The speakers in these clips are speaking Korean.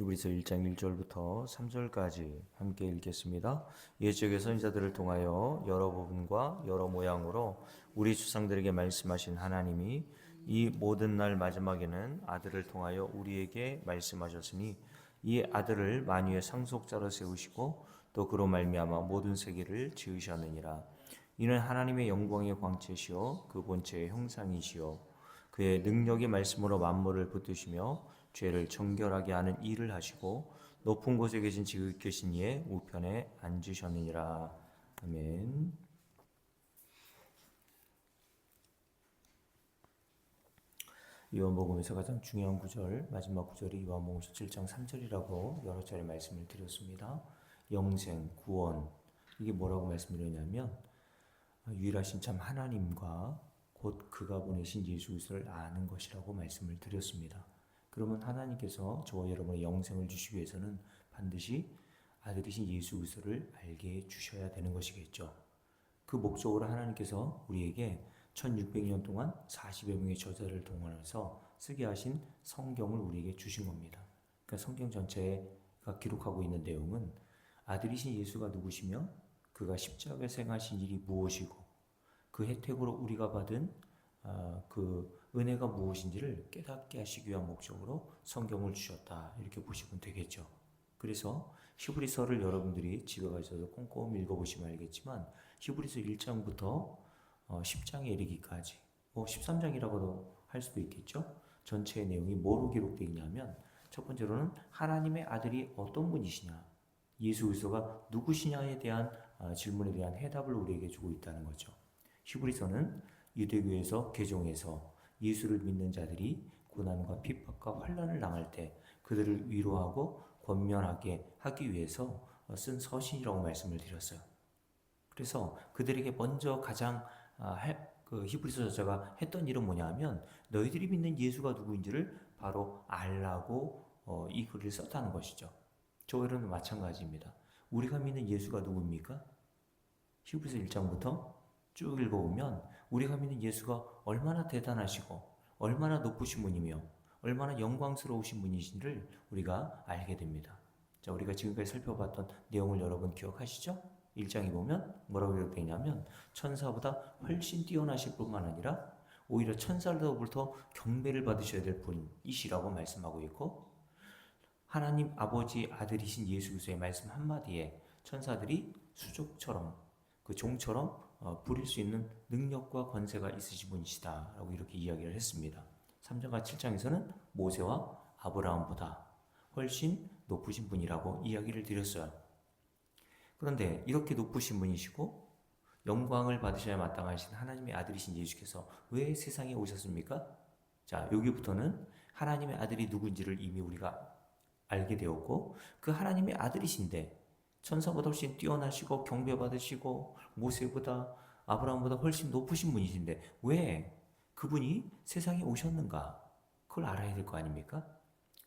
히브리서 1장 1절부터 3절까지 함께 읽겠습니다. 옛적의 선지자들을 통하여 여러 부분과 여러 모양으로 우리 조상들에게 말씀하신 하나님이 이 모든 날 마지막에는 아들을 통하여 우리에게 말씀하셨으니 이 아들을 만유의 상속자로 세우시고 또 그로 말미암아 모든 세계를 지으셨느니라. 이는 하나님의 영광의 광채시요 그 본체의 형상이시요 그의 능력의 말씀으로 만물을 붙드시며 죄를 정결하게 하는 일을 하시고 높은 곳에 계신 지극하신 이의 우편에 앉으셨느니라. 아멘. 요한복음에서 가장 중요한 구절, 마지막 구절이 요한복음 7장 3절이라고 여러 차례 말씀을 드렸습니다. 영생, 구원, 이게 뭐라고 말씀드렸냐면 유일하신 참 하나님과 곧 그가 보내신 예수 그리스도를 아는 것이라고 말씀을 드렸습니다. 그러면 하나님께서 저와 여러분의 영생을 주시기 위해서는 반드시 아들이신 예수 그리스도를 알게 주셔야 되는 것이겠죠. 그 목적으로 하나님께서 우리에게 1600년 동안 40여 명의 저자를 동원해서 쓰게 하신 성경을 우리에게 주신 겁니다. 그러니까 성경 전체가 기록하고 있는 내용은 아들이신 예수가 누구시며 그가 십자가에 행하신 일이 무엇이고 그 혜택으로 우리가 받은 그 은혜가 무엇인지를 깨닫게 하시기 위한 목적으로 성경을 주셨다, 이렇게 보시면 되겠죠. 그래서 히브리서를 여러분들이 집에 가셔서 꼼꼼히 읽어보시면 알겠지만 히브리서 1장부터 10장에 이르기까지 13장이라고도 할 수도 있겠죠. 전체의 내용이 뭐로 기록되어 있냐면 첫 번째로는 하나님의 아들이 어떤 분이시냐, 예수 그리스도가 누구시냐에 대한 질문에 대한 해답을 우리에게 주고 있다는 거죠. 히브리서는 유대교에서 개종해서 예수를 믿는 자들이 고난과 핍박과 환난을 당할 때 그들을 위로하고 권면하게 하기 위해서 쓴 서신이라고 말씀을 드렸어요. 그래서 그들에게 먼저 가장 그 히브리서 저자가 했던 일은 뭐냐면 너희들이 믿는 예수가 누구인지를 바로 알라고 이 글을 썼다는 것이죠. 저희는 마찬가지입니다. 우리가 믿는 예수가 누구입니까? 히브리서 1장부터 쭉 읽어보면 우리가 믿는 예수가 얼마나 대단하시고 얼마나 높으신 분이며 얼마나 영광스러우신 분이신지를 우리가 알게 됩니다. 자, 우리가 지금까지 살펴봤던 내용을 여러분 기억하시죠? 1장에 보면 뭐라고 기록되어 있냐면 천사보다 훨씬 뛰어나실 뿐만 아니라 오히려 천사로부터 경배를 받으셔야 될 분이시라고 말씀하고 있고, 하나님 아버지 아들이신 예수 그리스도의 말씀 한마디에 천사들이 수족처럼 그 종처럼 부릴 수 있는 능력과 권세가 있으신 분이시다 라고 이렇게 이야기를 했습니다. 3장과 7장에서는 모세와 아브라함보다 훨씬 높으신 분이라고 이야기를 드렸어요. 그런데 이렇게 높으신 분이시고 영광을 받으셔야 마땅하신 하나님의 아들이신 예수께서 왜 세상에 오셨습니까? 자, 여기부터는 하나님의 아들이 누구인지를 이미 우리가 알게 되었고, 그 하나님의 아들이신데 천사보다 훨씬 뛰어나시고 경배받으시고 모세보다 아브라함보다 훨씬 높으신 분이신데 왜 그분이 세상에 오셨는가? 그걸 알아야 될 거 아닙니까?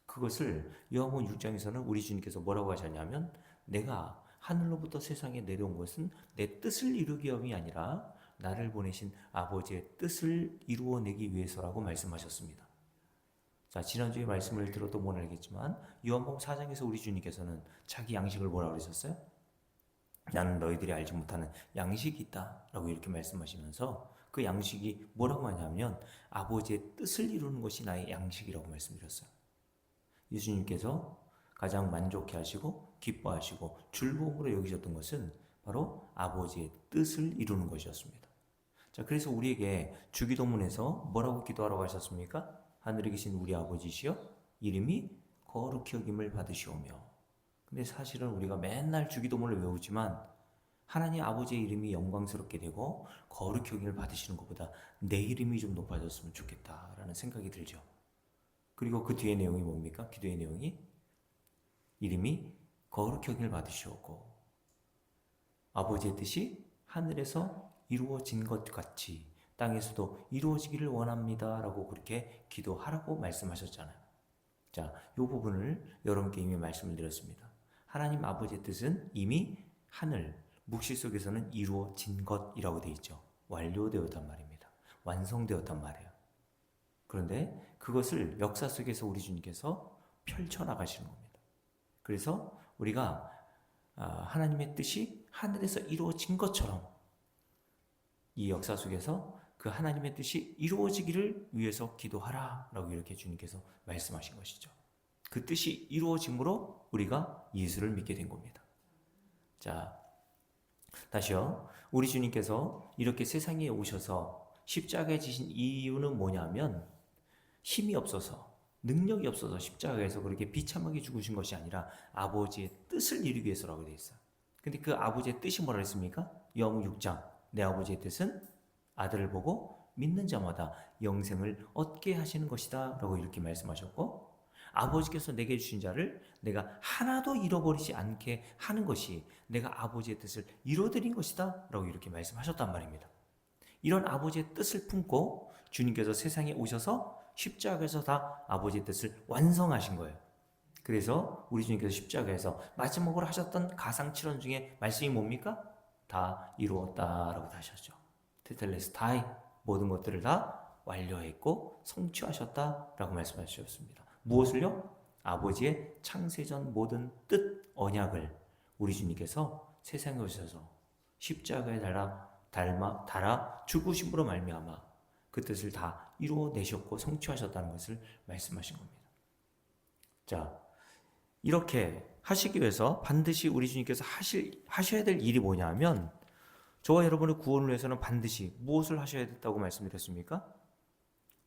그것을 요한복음 6장에서는 우리 주님께서 뭐라고 하셨냐면 내가 하늘로부터 세상에 내려온 것은 내 뜻을 이루기 위함이 아니라 나를 보내신 아버지의 뜻을 이루어내기 위해서라고 말씀하셨습니다. 자, 지난주에 말씀을 들어도 못 알겠지만 요한복음 4장에서 우리 주님께서는 자기 양식을 뭐라고 그러셨어요? 나는 너희들이 알지 못하는 양식이 있다 라고 이렇게 말씀하시면서 그 양식이 뭐라고 하냐면 아버지의 뜻을 이루는 것이 나의 양식이라고 말씀드렸어요. 예수님께서 가장 만족해 하시고 기뻐하시고 즐거움으로 여기셨던 것은 바로 아버지의 뜻을 이루는 것이었습니다. 자, 그래서 우리에게 주기도문에서 뭐라고 기도하라고 하셨습니까? 하늘에 계신 우리 아버지시여 이름이 거룩히 여김을 받으시오며. 근데 사실은 우리가 맨날 주기도문을 외우지만 하나님 아버지의 이름이 영광스럽게 되고 거룩히 여김을 받으시는 것보다 내 이름이 좀 높아졌으면 좋겠다라는 생각이 들죠. 그리고 그 뒤에 내용이 뭡니까? 기도의 내용이 이름이 거룩히 여김을 받으시오고 아버지의 뜻이 하늘에서 이루어진 것 같이 땅에서도 이루어지기를 원합니다 라고 그렇게 기도하라고 말씀하셨잖아요. 자, 이 부분을 여러분께 이미 말씀을 드렸습니다. 하나님 아버지의 뜻은 이미 하늘, 묵시 속에서는 이루어진 것이라고 되어 있죠. 완료되었단 말입니다. 완성되었단 말이에요. 그런데 그것을 역사 속에서 우리 주님께서 펼쳐나가시는 겁니다. 그래서 우리가 하나님의 뜻이 하늘에서 이루어진 것처럼 이 역사 속에서 그 하나님의 뜻이 이루어지기를 위해서 기도하라 라고 이렇게 주님께서 말씀하신 것이죠. 그 뜻이 이루어짐으로 우리가 예수를 믿게 된 겁니다. 자, 다시요. 우리 주님께서 이렇게 세상에 오셔서 십자가에 지신 이유는 뭐냐면 힘이 없어서 능력이 없어서 십자가에서 그렇게 비참하게 죽으신 것이 아니라 아버지의 뜻을 이루기 위해서라고 되어 있어요. 근데 그 아버지의 뜻이 뭐라 했습니까? 요한복음 6장 내 아버지의 뜻은 아들을 보고 믿는 자마다 영생을 얻게 하시는 것이다 라고 이렇게 말씀하셨고, 아버지께서 내게 주신 자를 내가 하나도 잃어버리지 않게 하는 것이 내가 아버지의 뜻을 이루어드린 것이다 라고 이렇게 말씀하셨단 말입니다. 이런 아버지의 뜻을 품고 주님께서 세상에 오셔서 십자가에서 다 아버지의 뜻을 완성하신 거예요. 그래서 우리 주님께서 십자가에서 마지막으로 하셨던 가상칠언 중에 말씀이 뭡니까? 다 이루었다라고 하셨죠. 테텔레스타이, 모든 것들을 다 완료했고 성취하셨다라고 말씀하셨습니다. 무엇을요? 아버지의 창세전 모든 뜻, 언약을 우리 주님께서 세상에 오셔서 십자가에 달아 죽으심으로 말미암아 그 뜻을 다 이루어내셨고 성취하셨다는 것을 말씀하신 겁니다. 자, 이렇게 하시기 위해서 반드시 우리 주님께서 하셔야 될 일이 뭐냐면, 저와 여러분의 구원을 위해서는 반드시 무엇을 하셔야 됐다고 말씀드렸습니까?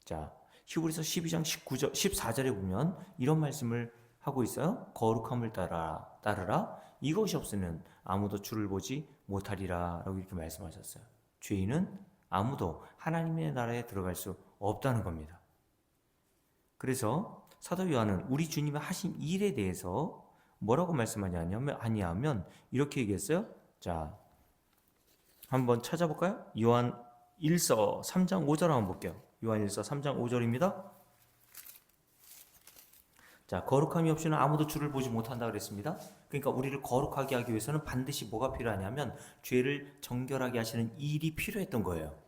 자, 히브리서 12장 19절, 14절에 보면 이런 말씀을 하고 있어요. 거룩함을 따르라. 이것이 없으면 아무도 주를 보지 못하리라 라고 이렇게 말씀하셨어요. 죄인은 아무도 하나님의 나라에 들어갈 수 없다는 겁니다. 그래서 사도 요한은 우리 주님이 하신 일에 대해서 뭐라고 말씀하냐면 이렇게 얘기했어요. 자, 한번 찾아볼까요? 요한 1서 3장 5절 한번 볼게요. 요한 1서 3장 5절입니다. 자, 거룩함이 없이는 아무도 주를 보지 못한다 그랬습니다. 그러니까 우리를 거룩하게 하기 위해서는 반드시 뭐가 필요하냐면 죄를 정결하게 하시는 일이 필요했던 거예요.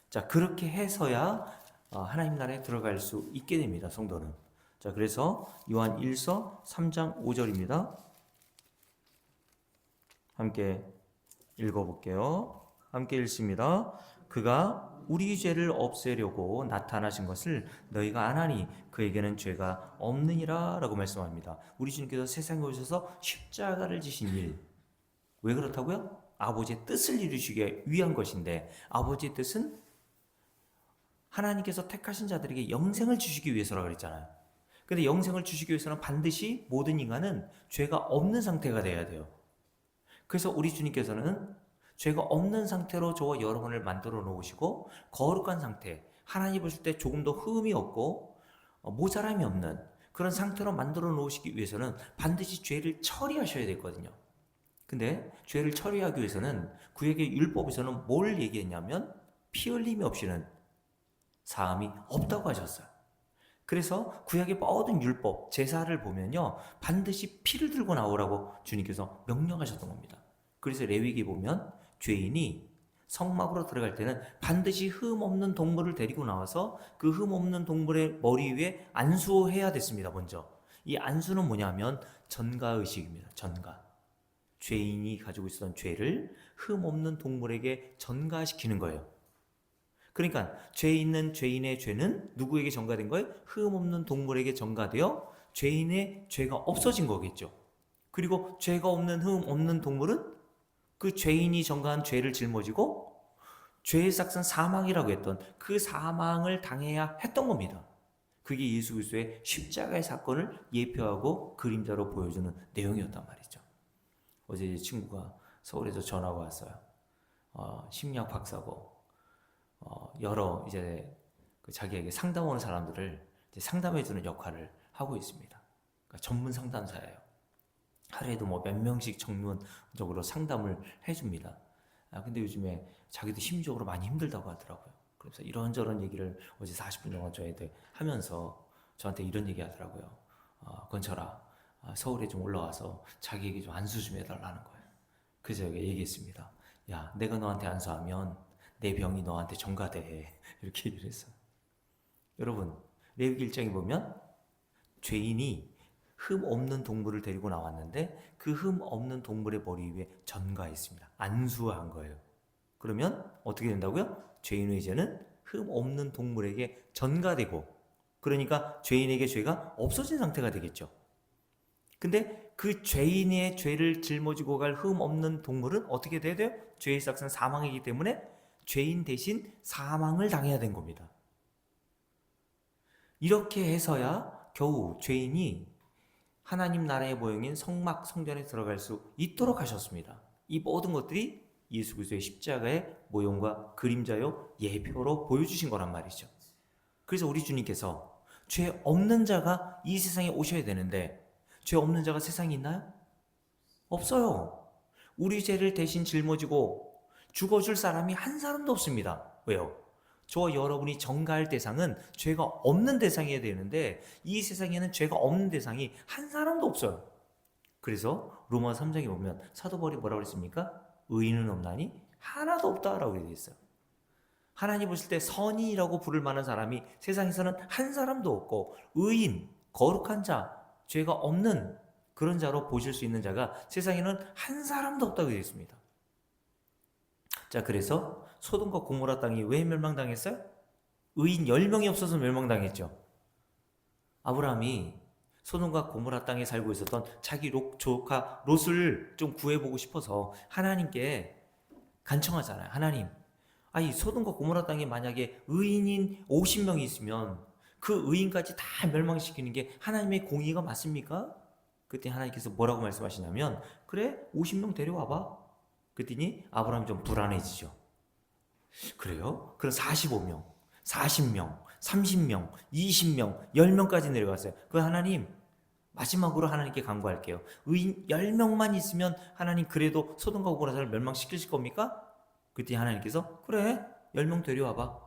자, 그렇게 해서야 하나님 나라에 들어갈 수 있게 됩니다, 성도는. 자, 그래서 요한 1서 3장 5절입니다. 함께 읽어볼게요. 함께 읽습니다. 그가 우리 죄를 없애려고 나타나신 것을 너희가 아나니 그에게는 죄가 없느니라 라고 말씀합니다. 우리 주님께서 세상에 오셔서 십자가를 지신 일, 왜 그렇다고요? 아버지의 뜻을 이루시기 위한 것인데, 아버지의 뜻은 하나님께서 택하신 자들에게 영생을 주시기 위해서라고 그랬잖아요. 근데 영생을 주시기 위해서는 반드시 모든 인간은 죄가 없는 상태가 돼야 돼요. 그래서 우리 주님께서는 죄가 없는 상태로 저와 여러분을 만들어 놓으시고, 거룩한 상태, 하나님 보실 때 조금 더 흠이 없고 모자람이 없는 그런 상태로 만들어 놓으시기 위해서는 반드시 죄를 처리하셔야 되거든요. 근데 죄를 처리하기 위해서는 구약의 율법에서는 뭘 얘기했냐면 피 흘림이 없이는 사함이 없다고 하셨어요. 그래서 구약의 모든 율법, 제사를 보면요, 반드시 피를 들고 나오라고 주님께서 명령하셨던 겁니다. 그래서 레위기에 보면 죄인이 성막으로 들어갈 때는 반드시 흠 없는 동물을 데리고 나와서 그 흠 없는 동물의 머리 위에 안수해야 됐습니다. 먼저 이 안수는 뭐냐면 전가의식입니다. 전가. 죄인이 가지고 있었던 죄를 흠 없는 동물에게 전가시키는 거예요. 그러니까 죄 있는 죄인의 죄는 누구에게 전가된 거예요? 흠 없는 동물에게 전가되어 죄인의 죄가 없어진 거겠죠. 그리고 죄가 없는 흠 없는 동물은 그 죄인이 전가한 죄를 짊어지고 죄의 삭선 사망이라고 했던 그 사망을 당해야 했던 겁니다. 그게 예수 그리스도의 십자가의 사건을 예표하고 그림자로 보여주는 내용이었단 말이죠. 어제 제 친구가 서울에서 전화가 왔어요. 심리학 박사고 여러 이제 자기에게 상담 오는 사람들을 이제 상담해주는 역할을 하고 있습니다. 그러니까 전문 상담사예요. 하루에도 뭐 몇 명씩 전문적으로 상담을 해줍니다. 근데 요즘에 자기도 심리적으로 많이 힘들다고 하더라고요. 그래서 이런저런 얘기를 어제 40분 동안 저한테 하면서 저한테 이런 얘기 하더라고요. 건철아, 서울에 좀 올라와서 자기에게 좀 안수 좀 해달라는 거예요. 그래서 제가 얘기했습니다. 야, 내가 너한테 안수하면 내 병이 너한테 전가돼. 이렇게 얘기를 했어요. 여러분, 레위기 1장에 보면 죄인이 흠 없는 동물을 데리고 나왔는데 그 흠 없는 동물의 머리 위에 전가했습니다. 안수한 거예요. 그러면 어떻게 된다고요? 죄인의 죄는 흠 없는 동물에게 전가되고, 그러니까 죄인에게 죄가 없어진 상태가 되겠죠. 근데 그 죄인의 죄를 짊어지고 갈 흠 없는 동물은 어떻게 돼야 돼요? 죄의 삭은 사망이기 때문에 죄인 대신 사망을 당해야 된 겁니다. 이렇게 해서야 겨우 죄인이 하나님 나라의 모형인 성막 성전에 들어갈 수 있도록 하셨습니다. 이 모든 것들이 예수 그리스도의 십자가의 모형과 그림자요 예표로 보여주신 거란 말이죠. 그래서 우리 주님께서 죄 없는 자가 이 세상에 오셔야 되는데 죄 없는 자가 세상에 있나요? 없어요. 우리 죄를 대신 짊어지고 죽어줄 사람이 한 사람도 없습니다. 왜요? 저와 여러분이 전가할 대상은 죄가 없는 대상이어야 되는데 이 세상에는 죄가 없는 대상이 한 사람도 없어요. 그래서 로마 3장에 보면 사도 바울이 뭐라고 그랬습니까? 의인은 없나니 하나도 없다라고 되어 있어요. 하나님 보실 때 선인이라고 부를 만한 사람이 세상에서는 한 사람도 없고, 의인, 거룩한 자, 죄가 없는 그런 자로 보실 수 있는 자가 세상에는 한 사람도 없다고 되어 있습니다. 자, 그래서 소돔과 고모라 땅이 왜 멸망당했어요? 의인 10명이 없어서 멸망당했죠. 아브라함이 소돔과 고모라 땅에 살고 있었던 자기 조카 롯을 좀 구해보고 싶어서 하나님께 간청하잖아요. 하나님, 이 소돔과 고모라 땅에 만약에 의인인 50명이 있으면 그 의인까지 다 멸망시키는 게 하나님의 공의가 맞습니까? 그때 하나님께서 뭐라고 말씀하시냐면, 그래 50명 데려와봐. 그랬더니 아브라함이 좀 불안해지죠. 그래요? 그럼 45명, 40명, 30명, 20명, 10명까지 내려갔어요. 그 하나님, 마지막으로 하나님께 간구할게요. 의인 10명만 있으면 하나님 그래도 소돔과 고모라를 멸망시키실 겁니까? 그때 하나님께서 그래 10명 데려와봐.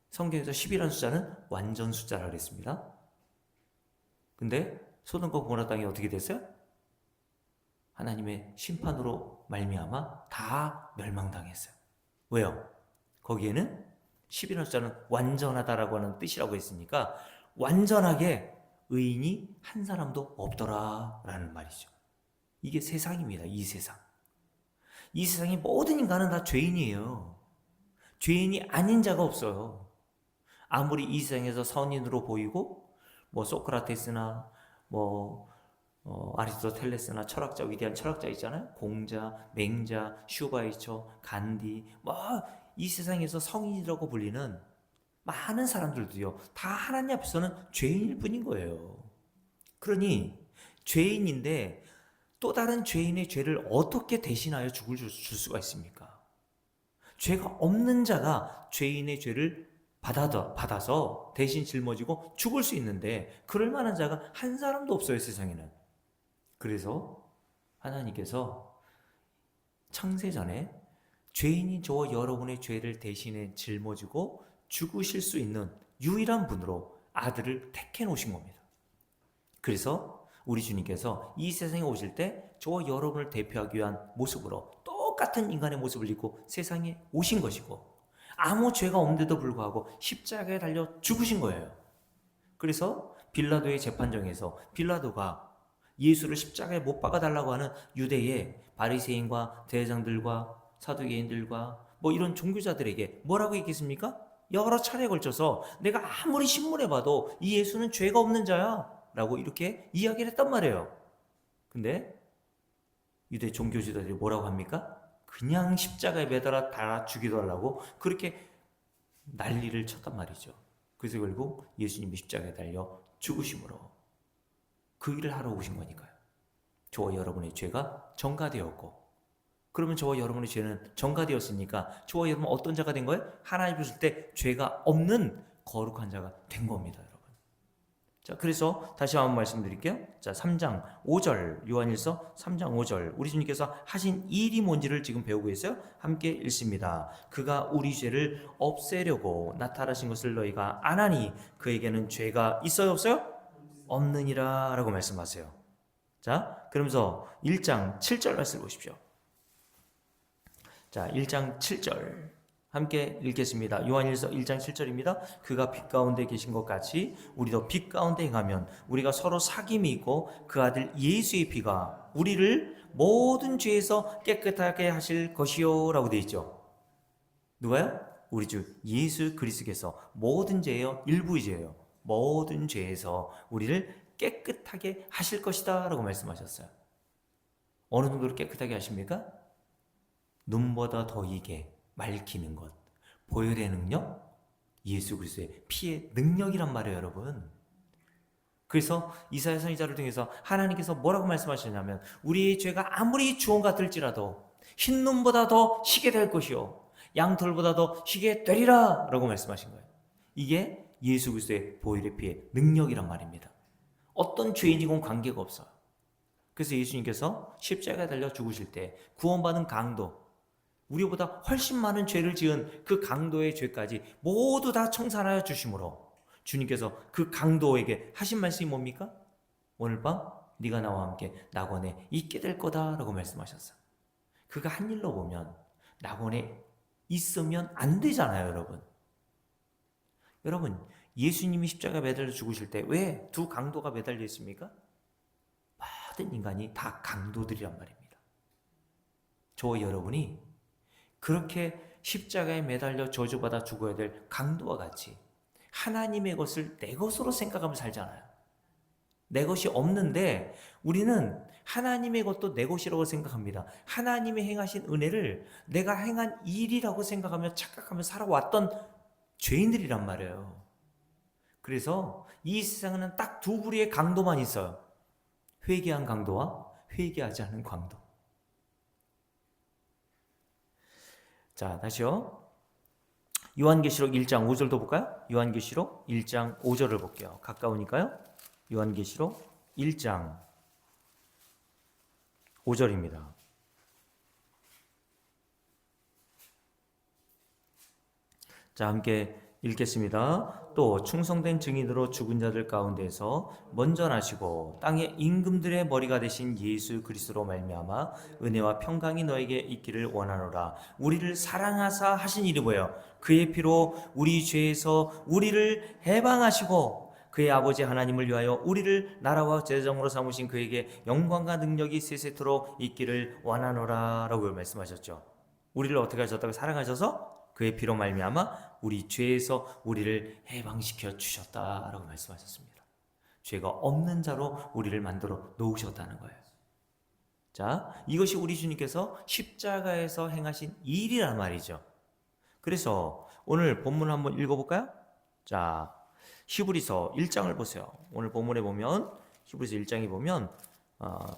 성경에서 10이라는 숫자는 완전 숫자라고 그랬습니다. 근데 소돔과 고모라 땅이 어떻게 됐어요? 하나님의 심판으로 말미암아 다 멸망당했어요. 왜요? 거기에는 10이라는 숫자는 완전하다라고 하는 뜻이라고 했으니까 완전하게 의인이 한 사람도 없더라라는 말이죠. 이게 세상입니다. 이 세상. 이 세상의 모든 인간은 다 죄인이에요. 죄인이 아닌 자가 없어요. 아무리 이 세상에서 선인으로 보이고 소크라테스나 아리스토텔레스나 철학자, 위대한 철학자 있잖아요. 공자, 맹자, 슈바이처, 간디, 이 세상에서 성인이라고 불리는 많은 사람들도요, 다 하나님 앞에서는 죄인일 뿐인 거예요. 그러니 죄인인데 또 다른 죄인의 죄를 어떻게 대신하여 죽을 줄 수가 있습니까? 죄가 없는 자가 죄인의 죄를 받아서 대신 짊어지고 죽을 수 있는데 그럴 만한 자가 한 사람도 없어요, 세상에는. 그래서 하나님께서 창세전에 죄인인 저와 여러분의 죄를 대신해 짊어지고 죽으실 수 있는 유일한 분으로 아들을 택해 놓으신 겁니다. 그래서 우리 주님께서 이 세상에 오실 때 저와 여러분을 대표하기 위한 모습으로 똑같은 인간의 모습을 입고 세상에 오신 것이고, 아무 죄가 없는데도 불구하고 십자가에 달려 죽으신 거예요. 그래서 빌라도의 재판정에서 빌라도가 예수를 십자가에 못 박아달라고 하는 유대의 바리새인과 대제사장들과 사두개인들과 이런 종교자들에게 뭐라고 얘기했습니까? 여러 차례에 걸쳐서 내가 아무리 신문에 봐도 이 예수는 죄가 없는 자야 라고 이렇게 이야기를 했단 말이에요. 근데 유대 종교지도들이 뭐라고 합니까? 그냥 십자가에 매달아 달아 죽이더라고 그렇게 난리를 쳤단 말이죠. 그래서 결국 예수님이 십자가에 달려 죽으심으로 그 일을 하러 오신 거니까요. 저와 여러분의 죄가 전가되었고, 그러면 저와 여러분의 죄는 전가되었으니까 저와 여러분은 어떤 자가 된 거예요? 하나님 보실 때 죄가 없는 거룩한 자가 된 겁니다, 여러분. 자, 그래서 다시 한번 말씀드릴게요. 자, 3장 5절, 요한일서 3장 5절, 우리 주님께서 하신 일이 뭔지를 지금 배우고 있어요. 함께 읽습니다. 그가 우리 죄를 없애려고 나타나신 것을 너희가 아나니 그에게는 죄가 있어요, 없어요? 없느니라 라고 말씀하세요. 자, 그러면서 1장 7절 말씀 보십시오. 자, 1장 7절 함께 읽겠습니다. 요한일서 1장 7절입니다. 그가 빛 가운데 계신 것 같이 우리도 빛 가운데 행하면 우리가 서로 사귐이 있고 그 아들 예수의 피가 우리를 모든 죄에서 깨끗하게 하실 것이요 라고 되어 있죠. 누가요? 우리 주 예수 그리스도께서 모든 죄예요, 일부의 죄예요. 모든 죄에서 우리를 깨끗하게 하실 것이다 라고 말씀하셨어요. 어느 정도로 깨끗하게 하십니까? 눈보다 더 이게 맑히는 것, 보혈의 능력, 예수 그리스도의 피의 능력이란 말이에요, 여러분. 그래서 이사야 선지자를 통해서 하나님께서 뭐라고 말씀하시냐면 우리의 죄가 아무리 주홍 같을지라도 흰 눈보다 더 희게 될 것이요 양털보다 더 희게 되리라 라고 말씀하신 거예요. 이게 예수 그리스도의 보혈의 피의 능력이란 말입니다. 어떤 죄인이건 관계가 없어요. 그래서 예수님께서 십자가에 달려 죽으실 때 구원받은 강도, 우리보다 훨씬 많은 죄를 지은 그 강도의 죄까지 모두 다 청산하여 주심으로 주님께서 그 강도에게 하신 말씀이 뭡니까? 오늘 밤 네가 나와 함께 낙원에 있게 될 거다라고 말씀하셨어요. 그가 한 일로 보면 낙원에 있으면 안 되잖아요, 여러분. 여러분, 예수님이 십자가에 매달려 죽으실 때 왜 두 강도가 매달려 있습니까? 모든 인간이 다 강도들이란 말입니다. 저와 여러분이 그렇게 십자가에 매달려 저주받아 죽어야 될 강도와 같이 하나님의 것을 내 것으로 생각하며 살잖아요. 내 것이 없는데 우리는 하나님의 것도 내 것이라고 생각합니다. 하나님의 행하신 은혜를 내가 행한 일이라고 생각하며 착각하며 살아왔던 죄인들이란 말이에요. 그래서 이 세상에는 딱 두 부류의 강도만 있어요. 회개한 강도와 회개하지 않은 강도. 자, 다시요. 요한계시록 1장 5절도 볼까요? 요한계시록 1장 5절을 볼게요. 가까우니까요. 요한계시록 1장 5절입니다. 자, 함께 읽겠습니다. 또 충성된 증인으로 죽은 자들 가운데서 먼저 나시고 땅의 임금들의 머리가 되신 예수 그리스도로 말미암아 은혜와 평강이 너에게 있기를 원하노라. 우리를 사랑하사 하신 일이 뭐예요? 그의 피로 우리 죄에서 우리를 해방하시고 그의 아버지 하나님을 위하여 우리를 나라와 제정으로 삼으신 그에게 영광과 능력이 세세토록 있기를 원하노라 라고 말씀하셨죠. 우리를 어떻게 하셨다고? 사랑하셔서 그의 피로 말미암아 우리 죄에서 우리를 해방시켜 주셨다라고 말씀하셨습니다. 죄가 없는 자로 우리를 만들어 놓으셨다는 거예요. 자, 이것이 우리 주님께서 십자가에서 행하신 일이란 말이죠. 그래서 오늘 본문 한번 읽어볼까요? 자, 히브리서 1장을 보세요. 오늘 본문에 보면 히브리서 1장에 보면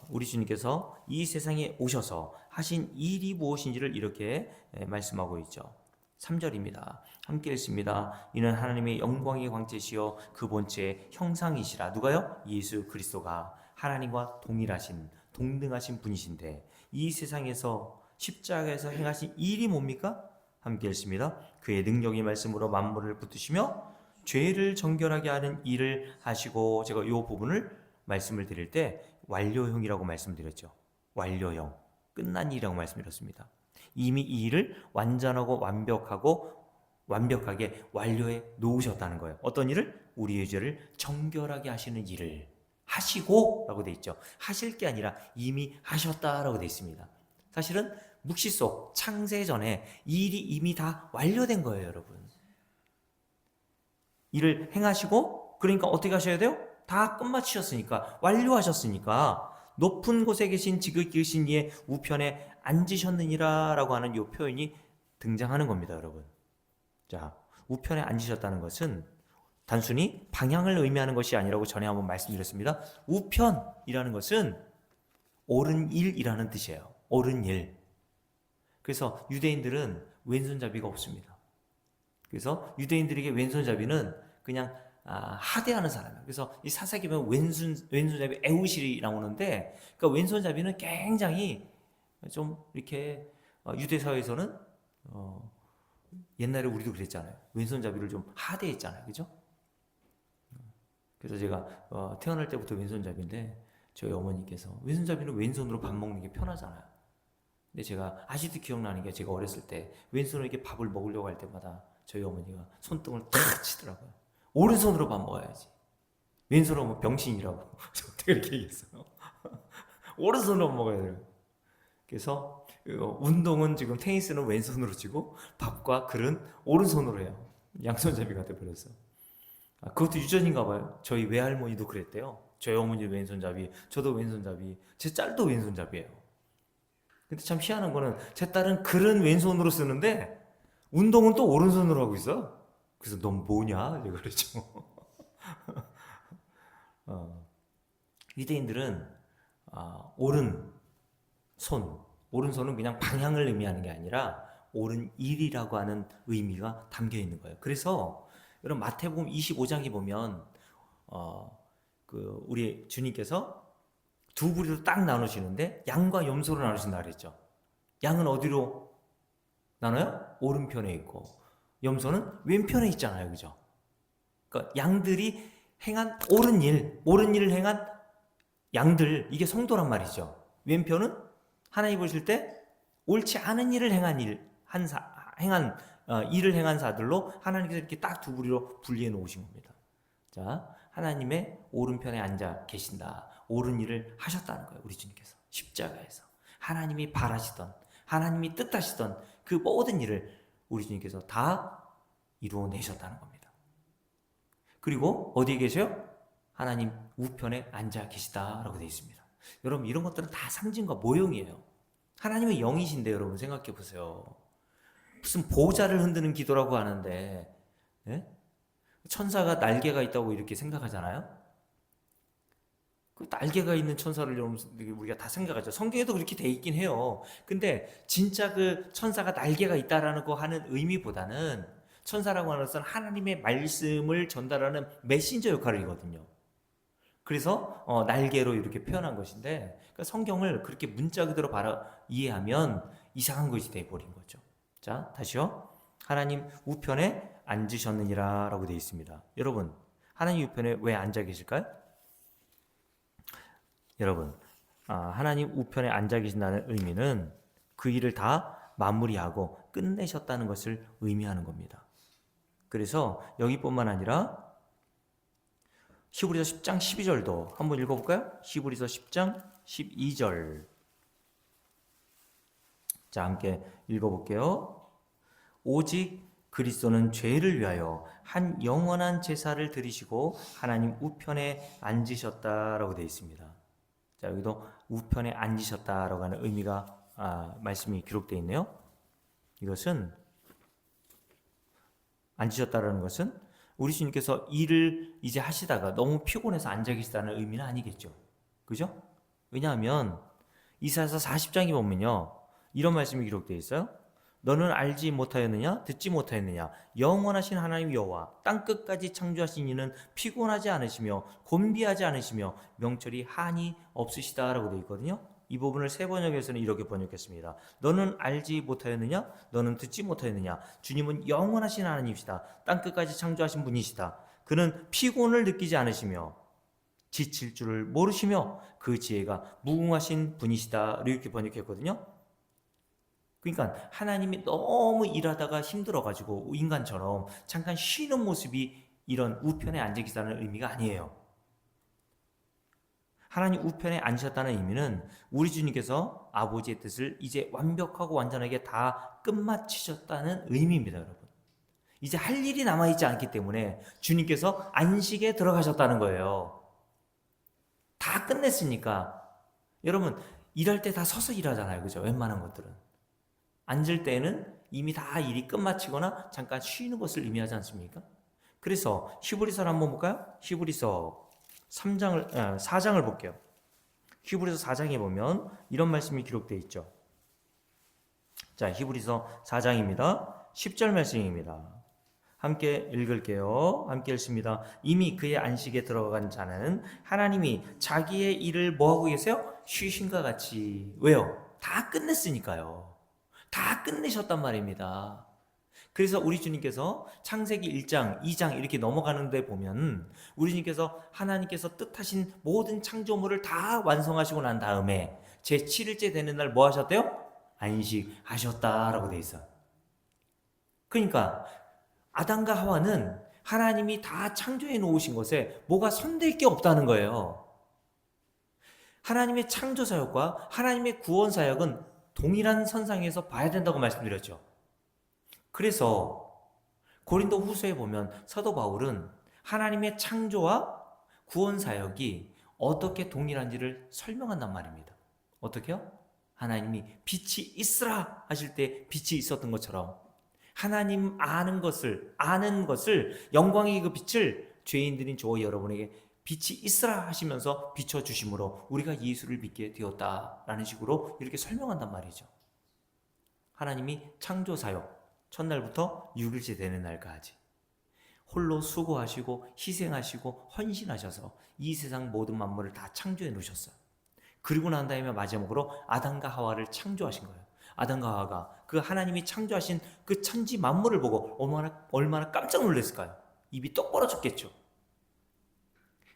우리 주님께서 이 세상에 오셔서 하신 일이 무엇인지를 이렇게 말씀하고 있죠. 3절입니다. 함께 읽습니다. 이는 하나님의 영광의 광채시요 그 본체의 형상이시라. 누가요? 예수 그리스도가 하나님과 동일하신 동등하신 분이신데 이 세상에서 십자가에서 행하신 일이 뭡니까? 함께 읽습니다. 그의 능력의 말씀으로 만물을 붙드시며 죄를 정결하게 하는 일을 하시고, 제가 이 부분을 말씀을 드릴 때 완료형이라고 말씀드렸죠. 완료형, 끝난 일이라고 말씀드렸습니다. 이미 이 일을 완전하고 완벽하게 완료해 놓으셨다는 거예요. 어떤 일을? 우리의 죄를 정결하게 하시는 일을 하시고 라고 돼 있죠. 하실 게 아니라 이미 하셨다라고 돼 있습니다. 사실은 묵시 속 창세 전에 이 일이 이미 다 완료된 거예요, 여러분. 일을 행하시고, 그러니까 어떻게 하셔야 돼요? 다 끝마치셨으니까, 완료하셨으니까 높은 곳에 계신 지극히 이의 우편에 앉으셨느니라 라고 하는 이 표현이 등장하는 겁니다, 여러분. 자, 우편에 앉으셨다는 것은 단순히 방향을 의미하는 것이 아니라고 전에 한번 말씀드렸습니다. 우편이라는 것은 옳은 일이라는 뜻이에요. 옳은 일. 그래서 유대인들은 왼손잡이가 없습니다. 그래서 유대인들에게 왼손잡이는 그냥 하대하는 사람이에요. 그래서 이 사사기 보면 왼손잡이 에우실이 나오는데, 그러니까 왼손잡이는 굉장히 좀 이렇게 유대 사회에서는 옛날에 우리도 그랬잖아요. 왼손잡이를 좀 하대했잖아요, 그죠? 그래서 제가 태어날 때부터 왼손잡이인데 저희 어머니께서 왼손잡이는 왼손으로 밥 먹는 게 편하잖아요. 근데 제가 아직도 기억나는 게 제가 어렸을 때 왼손으로 이렇게 밥을 먹으려고 할 때마다 저희 어머니가 손등을 탁 치더라고요. 오른손으로 밥 먹어야지. 왼손으로 뭐 병신이라고 저한테 그렇게 얘기했어요. 오른손으로 먹어야 돼요. 그래서 운동은 지금 테니스는 왼손으로 치고 밥과 글은 오른손으로 해요. 양손잡이가 돼버렸어. 그것도 유전인가 봐요. 저희 외할머니도 그랬대요. 저희 어머니도 왼손잡이, 저도 왼손잡이, 제 딸도 왼손잡이에요. 근데 참 희한한 거는 제 딸은 글은 왼손으로 쓰는데 운동은 또 오른손으로 하고 있어. 그래서 넌 뭐냐? 내가 그랬죠. 유대인들은 오른손은 그냥 방향을 의미하는 게 아니라 옳은 일이라고 하는 의미가 담겨 있는 거예요. 그래서 여러분 마태복음 25장에 보면 우리 주님께서 두 부리로 딱 나누시는데 양과 염소로 나누신다 그랬죠. 양은 어디로 나눠요? 오른편에 있고 염소는 왼편에 있잖아요. 그죠? 그러니까 양들이 행한 옳은 일을 행한 양들, 이게 성도란 말이죠. 왼편은 하나님 보실 때 옳지 않은 일을 일을 행한 자들로 하나님께서 이렇게 딱 두 부리로 분리해 놓으신 겁니다. 자, 하나님의 오른편에 앉아 계신다. 옳은 일을 하셨다는 거예요. 우리 주님께서 십자가에서 하나님이 바라시던, 하나님이 뜻하시던 그 모든 일을 우리 주님께서 다 이루어내셨다는 겁니다. 그리고 어디에 계세요? 하나님 우편에 앉아 계시다라고 되어 있습니다. 여러분 이런 것들은 다 상징과 모형이에요. 하나님의 영이신데 여러분 생각해 보세요. 무슨 보좌를 흔드는 기도라고 하는데 천사가 날개가 있다고 이렇게 생각하잖아요. 그 날개가 있는 천사를 우리가 다 생각하죠. 성경에도 그렇게 돼 있긴 해요. 근데 진짜 그 천사가 날개가 있다라는 거 하는 의미보다는 천사라고 하는 것은 하나님의 말씀을 전달하는 메신저 역할이거든요. 그래서 날개로 이렇게 표현한 것인데 그러니까 성경을 그렇게 문자 그대로 이해하면 이상한 것이 돼버린 거죠. 자, 다시요. 하나님 우편에 앉으셨느니라 라고 되어 있습니다. 여러분 하나님 우편에 왜 앉아 계실까요? 여러분 하나님 우편에 앉아 계신다는 의미는 그 일을 다 마무리하고 끝내셨다는 것을 의미하는 겁니다. 그래서 여기뿐만 아니라 히브리서 10장 12절도 한번 읽어볼까요? 히브리서 10장 12절. 자, 함께 읽어볼게요. 오직 그리스도는 죄를 위하여 한 영원한 제사를 드리시고 하나님 우편에 앉으셨다라고 되어 있습니다. 자, 여기도 우편에 앉으셨다라고 하는 의미가 말씀이 기록되어 있네요. 이것은 앉으셨다라는 것은 우리 주님께서 일을 이제 하시다가 너무 피곤해서 앉아 계시다는 의미는 아니겠죠. 그죠? 왜냐하면 이사야서 40장에 보면요. 이런 말씀이 기록되어 있어요. 너는 알지 못하였느냐? 듣지 못하였느냐? 영원하신 하나님 여호와 땅 끝까지 창조하신 이는 피곤하지 않으시며 곤비하지 않으시며 명철이 한이 없으시다라고 되어 있거든요. 이 부분을 세 번역에서는 이렇게 번역했습니다. 너는 알지 못하였느냐? 너는 듣지 못하였느냐? 주님은 영원하신 하나님이시다. 땅 끝까지 창조하신 분이시다. 그는 피곤을 느끼지 않으시며 지칠 줄을 모르시며 그 지혜가 무궁하신 분이시다. 이렇게 번역했거든요. 그러니까 하나님이 너무 일하다가 힘들어가지고 인간처럼 잠깐 쉬는 모습이 이런 우편에 앉아 계시다는 의미가 아니에요. 하나님 우편에 앉으셨다는 의미는 우리 주님께서 아버지의 뜻을 이제 완벽하고 완전하게 다 끝마치셨다는 의미입니다, 여러분. 이제 할 일이 남아있지 않기 때문에 주님께서 안식에 들어가셨다는 거예요. 다 끝냈으니까. 여러분 일할 때 다 서서 일하잖아요, 그죠? 웬만한 것들은. 앉을 때는 이미 다 일이 끝마치거나 잠깐 쉬는 것을 의미하지 않습니까? 그래서 히브리서를 한번 볼까요? 히브리서 4장을 볼게요. 히브리서 4장에 보면 이런 말씀이 기록되어 있죠. 자, 히브리서 4장입니다. 10절 말씀입니다. 함께 읽을게요. 함께 읽습니다. 이미 그의 안식에 들어간 자는 하나님이 자기의 일을 뭐하고 계세요? 쉬신과 같이. 왜요? 다 끝냈으니까요. 다 끝내셨단 말입니다. 그래서 우리 주님께서 창세기 1장, 2장 이렇게 넘어가는데 보면 우리 주님께서 하나님께서 뜻하신 모든 창조물을 다 완성하시고 난 다음에 제7일째 되는 날 뭐 하셨대요? 안식하셨다라고 돼 있어. 그러니까 아담과 하와는 하나님이 다 창조해 놓으신 것에 뭐가 손댈 게 없다는 거예요. 하나님의 창조 사역과 하나님의 구원 사역은 동일한 선상에서 봐야 된다고 말씀드렸죠. 그래서 고린도 후서에 보면 사도 바울은 하나님의 창조와 구원 사역이 어떻게 동일한지를 설명한단 말입니다. 어떻게요? 하나님이 빛이 있으라 하실 때 빛이 있었던 것처럼 하나님 아는 것을 영광의 그 빛을 죄인들인 저와 여러분에게 빛이 있으라 하시면서 비춰주심으로 우리가 예수를 믿게 되었다라는 식으로 이렇게 설명한단 말이죠. 하나님이 창조사역 첫날부터 6일째 되는 날까지 홀로 수고하시고 희생하시고 헌신하셔서 이 세상 모든 만물을 다 창조해 놓으셨어요. 그리고 난 다음에 마지막으로 아담과 하와를 창조하신 거예요. 아담과 하와가 그 하나님이 창조하신 그 천지 만물을 보고 얼마나 깜짝 놀랐을까요? 입이 똑 벌어졌겠죠.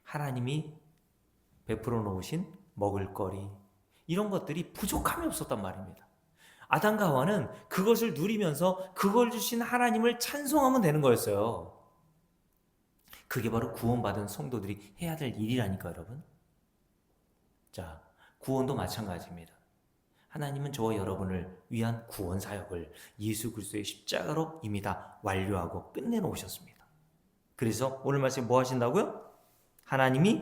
하나님이 베풀어 놓으신 먹을거리 이런 것들이 부족함이 없었단 말입니다. 아담과 하와는 그것을 누리면서 그걸 주신 하나님을 찬송하면 되는 거였어요. 그게 바로 구원받은 성도들이 해야 될 일이라니까 여러분. 자, 구원도 마찬가지입니다. 하나님은 저와 여러분을 위한 구원 사역을 예수 그리스도의 십자가로 이미 다 완료하고 끝내놓으셨습니다. 그래서 오늘 말씀 뭐 하신다고요? 하나님이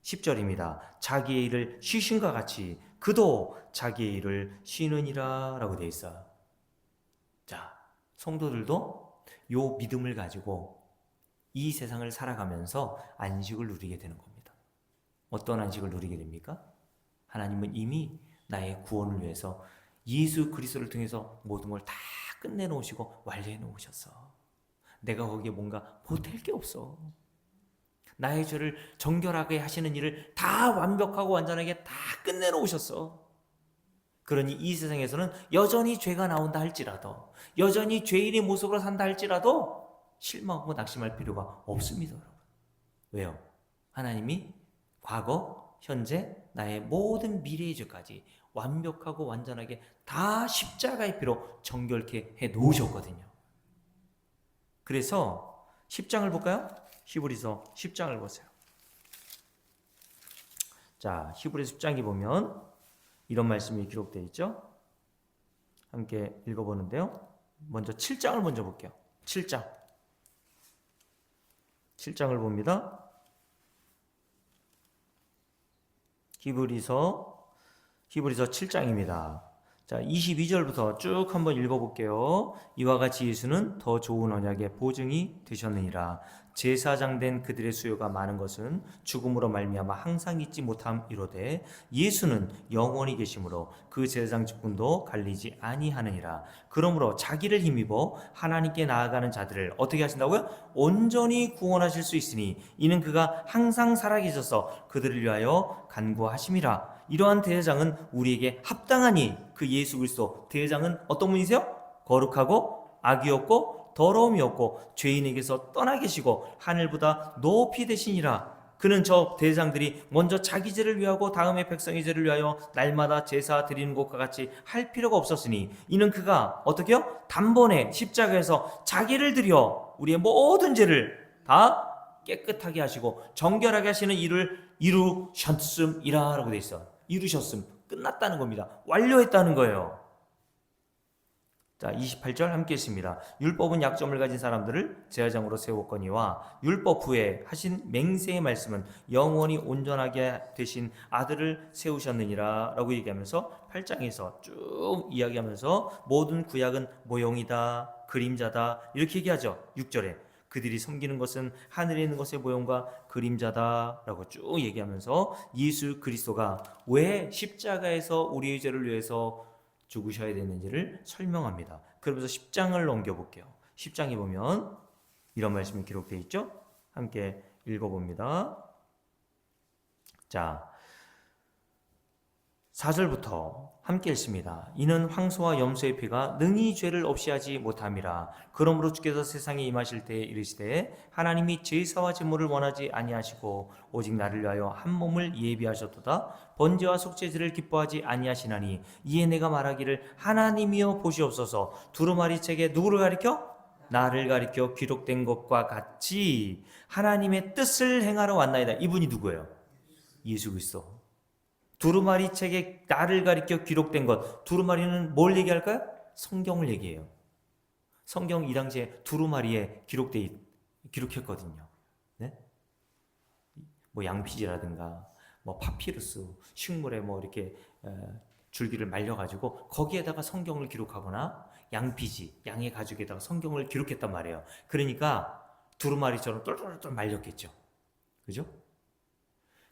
10절입니다. 자기의 일을 쉬신과 같이 그도 자기의 일을 쉬느니라 라고 되어 있어요. 자, 성도들도 요 믿음을 가지고 이 세상을 살아가면서 안식을 누리게 되는 겁니다. 어떤 안식을 누리게 됩니까? 하나님은 이미 나의 구원을 위해서 예수 그리스도를 통해서 모든 걸 다 끝내놓으시고 완료해 놓으셨어. 내가 거기에 뭔가 보탤 게 없어. 나의 죄를 정결하게 하시는 일을 다 완벽하고 완전하게 다 끝내놓으셨어. 그러니 이 세상에서는 여전히 죄가 나온다 할지라도, 여전히 죄인의 모습으로 산다 할지라도 실망하고 낙심할 필요가 없습니다, 여러분. 왜요? 하나님이 과거, 현재, 나의 모든 미래의 죄까지 완벽하고 완전하게 다 십자가의 피로 정결케 해 놓으셨거든요. 그래서 10장을 볼까요? 히브리서 10장을 보세요. 자, 히브리서 10장에 보면 이런 말씀이 기록되어 있죠. 함께 읽어보는데요. 먼저 7장을 먼저 볼게요. 7장을 봅니다. 히브리서 7장입니다. 자, 22절부터 쭉 한번 읽어볼게요. 이와 같이 예수는 더 좋은 언약의 보증이 되셨느니라. 제사장 된 그들의 수요가 많은 것은 죽음으로 말미암아 항상 잊지 못함이로되 예수는 영원히 계심으로 그 제사장 직분도 갈리지 아니하느니라. 그러므로 자기를 힘입어 하나님께 나아가는 자들을 어떻게 하신다고요? 온전히 구원하실 수 있으니 이는 그가 항상 살아계셔서 그들을 위하여 간구하심이라. 이러한 대제장은 우리에게 합당하니 그 예수 그리스도 대제장은 어떤 분이세요? 거룩하고 악이 없고 더러움이 없고 죄인에게서 떠나 계시고 하늘보다 높이 되시니라. 그는 저 대제장들이 먼저 자기 죄를 위하고 다음에 백성의 죄를 위하여 날마다 제사 드리는 것과 같이 할 필요가 없었으니 이는 그가 어떻게 해요? 단번에 십자가에서 자기를 드려 우리의 모든 죄를 다 깨끗하게 하시고 정결하게 하시는 일을 이루셨음이라 라고 되어 있어. 이루셨음, 끝났다는 겁니다. 완료했다는 거예요. 자, 28절 함께 했습니다. 율법은 약점을 가진 사람들을 제사장으로 세웠거니와 율법 후에 하신 맹세의 말씀은 영원히 온전하게 되신 아들을 세우셨느니라 라고 얘기하면서 8장에서 쭉 이야기하면서 모든 구약은 모형이다, 그림자다 이렇게 얘기하죠. 6절에 그들이 섬기는 것은 하늘에 있는 것의 모형과 그림자다 라고 쭉 얘기하면서 예수 그리스도가 왜 십자가에서 우리의 죄를 위해서 죽으셔야 되는지를 설명합니다. 그러면서 10장을 넘겨볼게요. 10장에 보면 이런 말씀이 기록되어 있죠. 함께 읽어봅니다. 자, 4절부터 함께 읽습니다. 이는 황소와 염소의 피가 능히 죄를 없이 하지 못함이라. 그러므로 주께서 세상에 임하실 때에 이르시되 하나님이 제사와 제물을 원하지 아니하시고 오직 나를 위하여 한 몸을 예비하셨도다. 번제와 속죄제를 기뻐하지 아니하시나니 이에 내가 말하기를 하나님이여 보시옵소서. 두루마리 책에 누구를 가리켜? 나를 가리켜 기록된 것과 같이 하나님의 뜻을 행하러 왔나이다. 이분이 누구예요? 예수 그리스도. 두루마리 책에 나를 가리켜 기록된 것. 두루마리는 뭘 얘기할까요? 성경을 얘기해요. 성경 이 당시에 두루마리에 기록했거든요. 네? 뭐 양피지라든가 뭐 파피루스 식물에 뭐 이렇게 줄기를 말려가지고 거기에다가 성경을 기록하거나 양피지 양의 가죽에다가 성경을 기록했단 말이에요. 그러니까 두루마리처럼 똘똘똘 말렸겠죠. 그죠?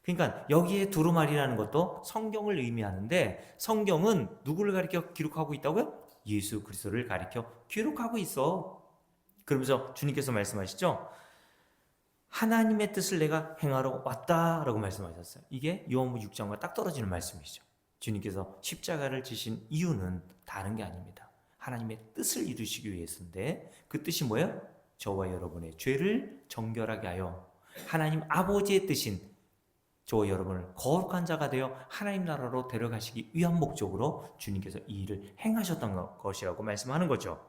그러니까 여기에 두루마리라는 것도 성경을 의미하는데 성경은 누구를 가리켜 기록하고 있다고요? 예수 그리스도를 가리켜 기록하고 있어. 그러면서 주님께서 말씀하시죠. 하나님의 뜻을 내가 행하러 왔다라고 말씀하셨어요. 이게 요한복음 6장과 딱 떨어지는 말씀이죠. 주님께서 십자가를 지신 이유는 다른 게 아닙니다. 하나님의 뜻을 이루시기 위해서인데 그 뜻이 뭐예요? 저와 여러분의 죄를 정결하게 하여 하나님 아버지의 뜻인 저와 여러분을 거룩한 자가 되어 하나님 나라로 데려가시기 위한 목적으로 주님께서 이 일을 행하셨던 것이라고 말씀하는 거죠.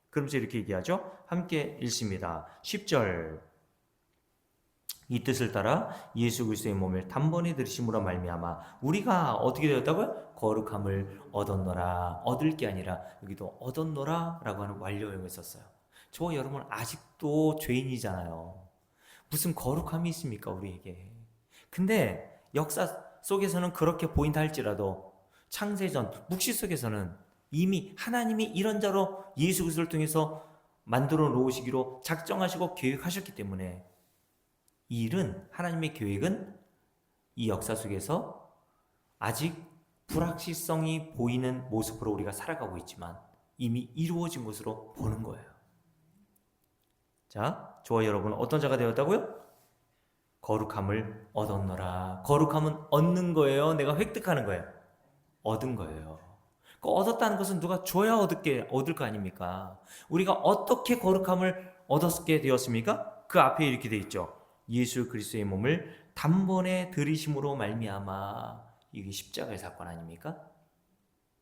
그러면서 이렇게 얘기하죠. 함께 읽습니다. 10절 이 뜻을 따라 예수 그리스도의 몸을 단번에 들이심으로 말미암아 우리가 어떻게 되었다고요? 거룩함을 얻었노라. 얻을 게 아니라 여기도 얻었노라 라고 하는 완료형을 썼어요. 저와 여러분 아직도 죄인이잖아요. 무슨 거룩함이 있습니까 우리에게. 근데 역사 속에서는 그렇게 보인다 할지라도 창세전 묵시 속에서는 이미 하나님이 이런 자로 예수 그리스도를 통해서 만들어 놓으시기로 작정하시고 계획하셨기 때문에 이 일은 하나님의 계획은 이 역사 속에서 아직 불확실성이 보이는 모습으로 우리가 살아가고 있지만 이미 이루어진 것으로 보는 거예요. 자, 저와 여러분은 어떤 자가 되었다고요? 거룩함을 얻었노라. 거룩함은 얻는 거예요? 내가 획득하는 거예요? 얻은 거예요. 그 얻었다는 것은 누가 줘야 얻을 거 아닙니까? 우리가 어떻게 거룩함을 얻었게 되었습니까? 그 앞에 이렇게 돼 있죠. 예수 그리스도의 몸을 단번에 들이심으로 말미암아. 이게 십자가의 사건 아닙니까?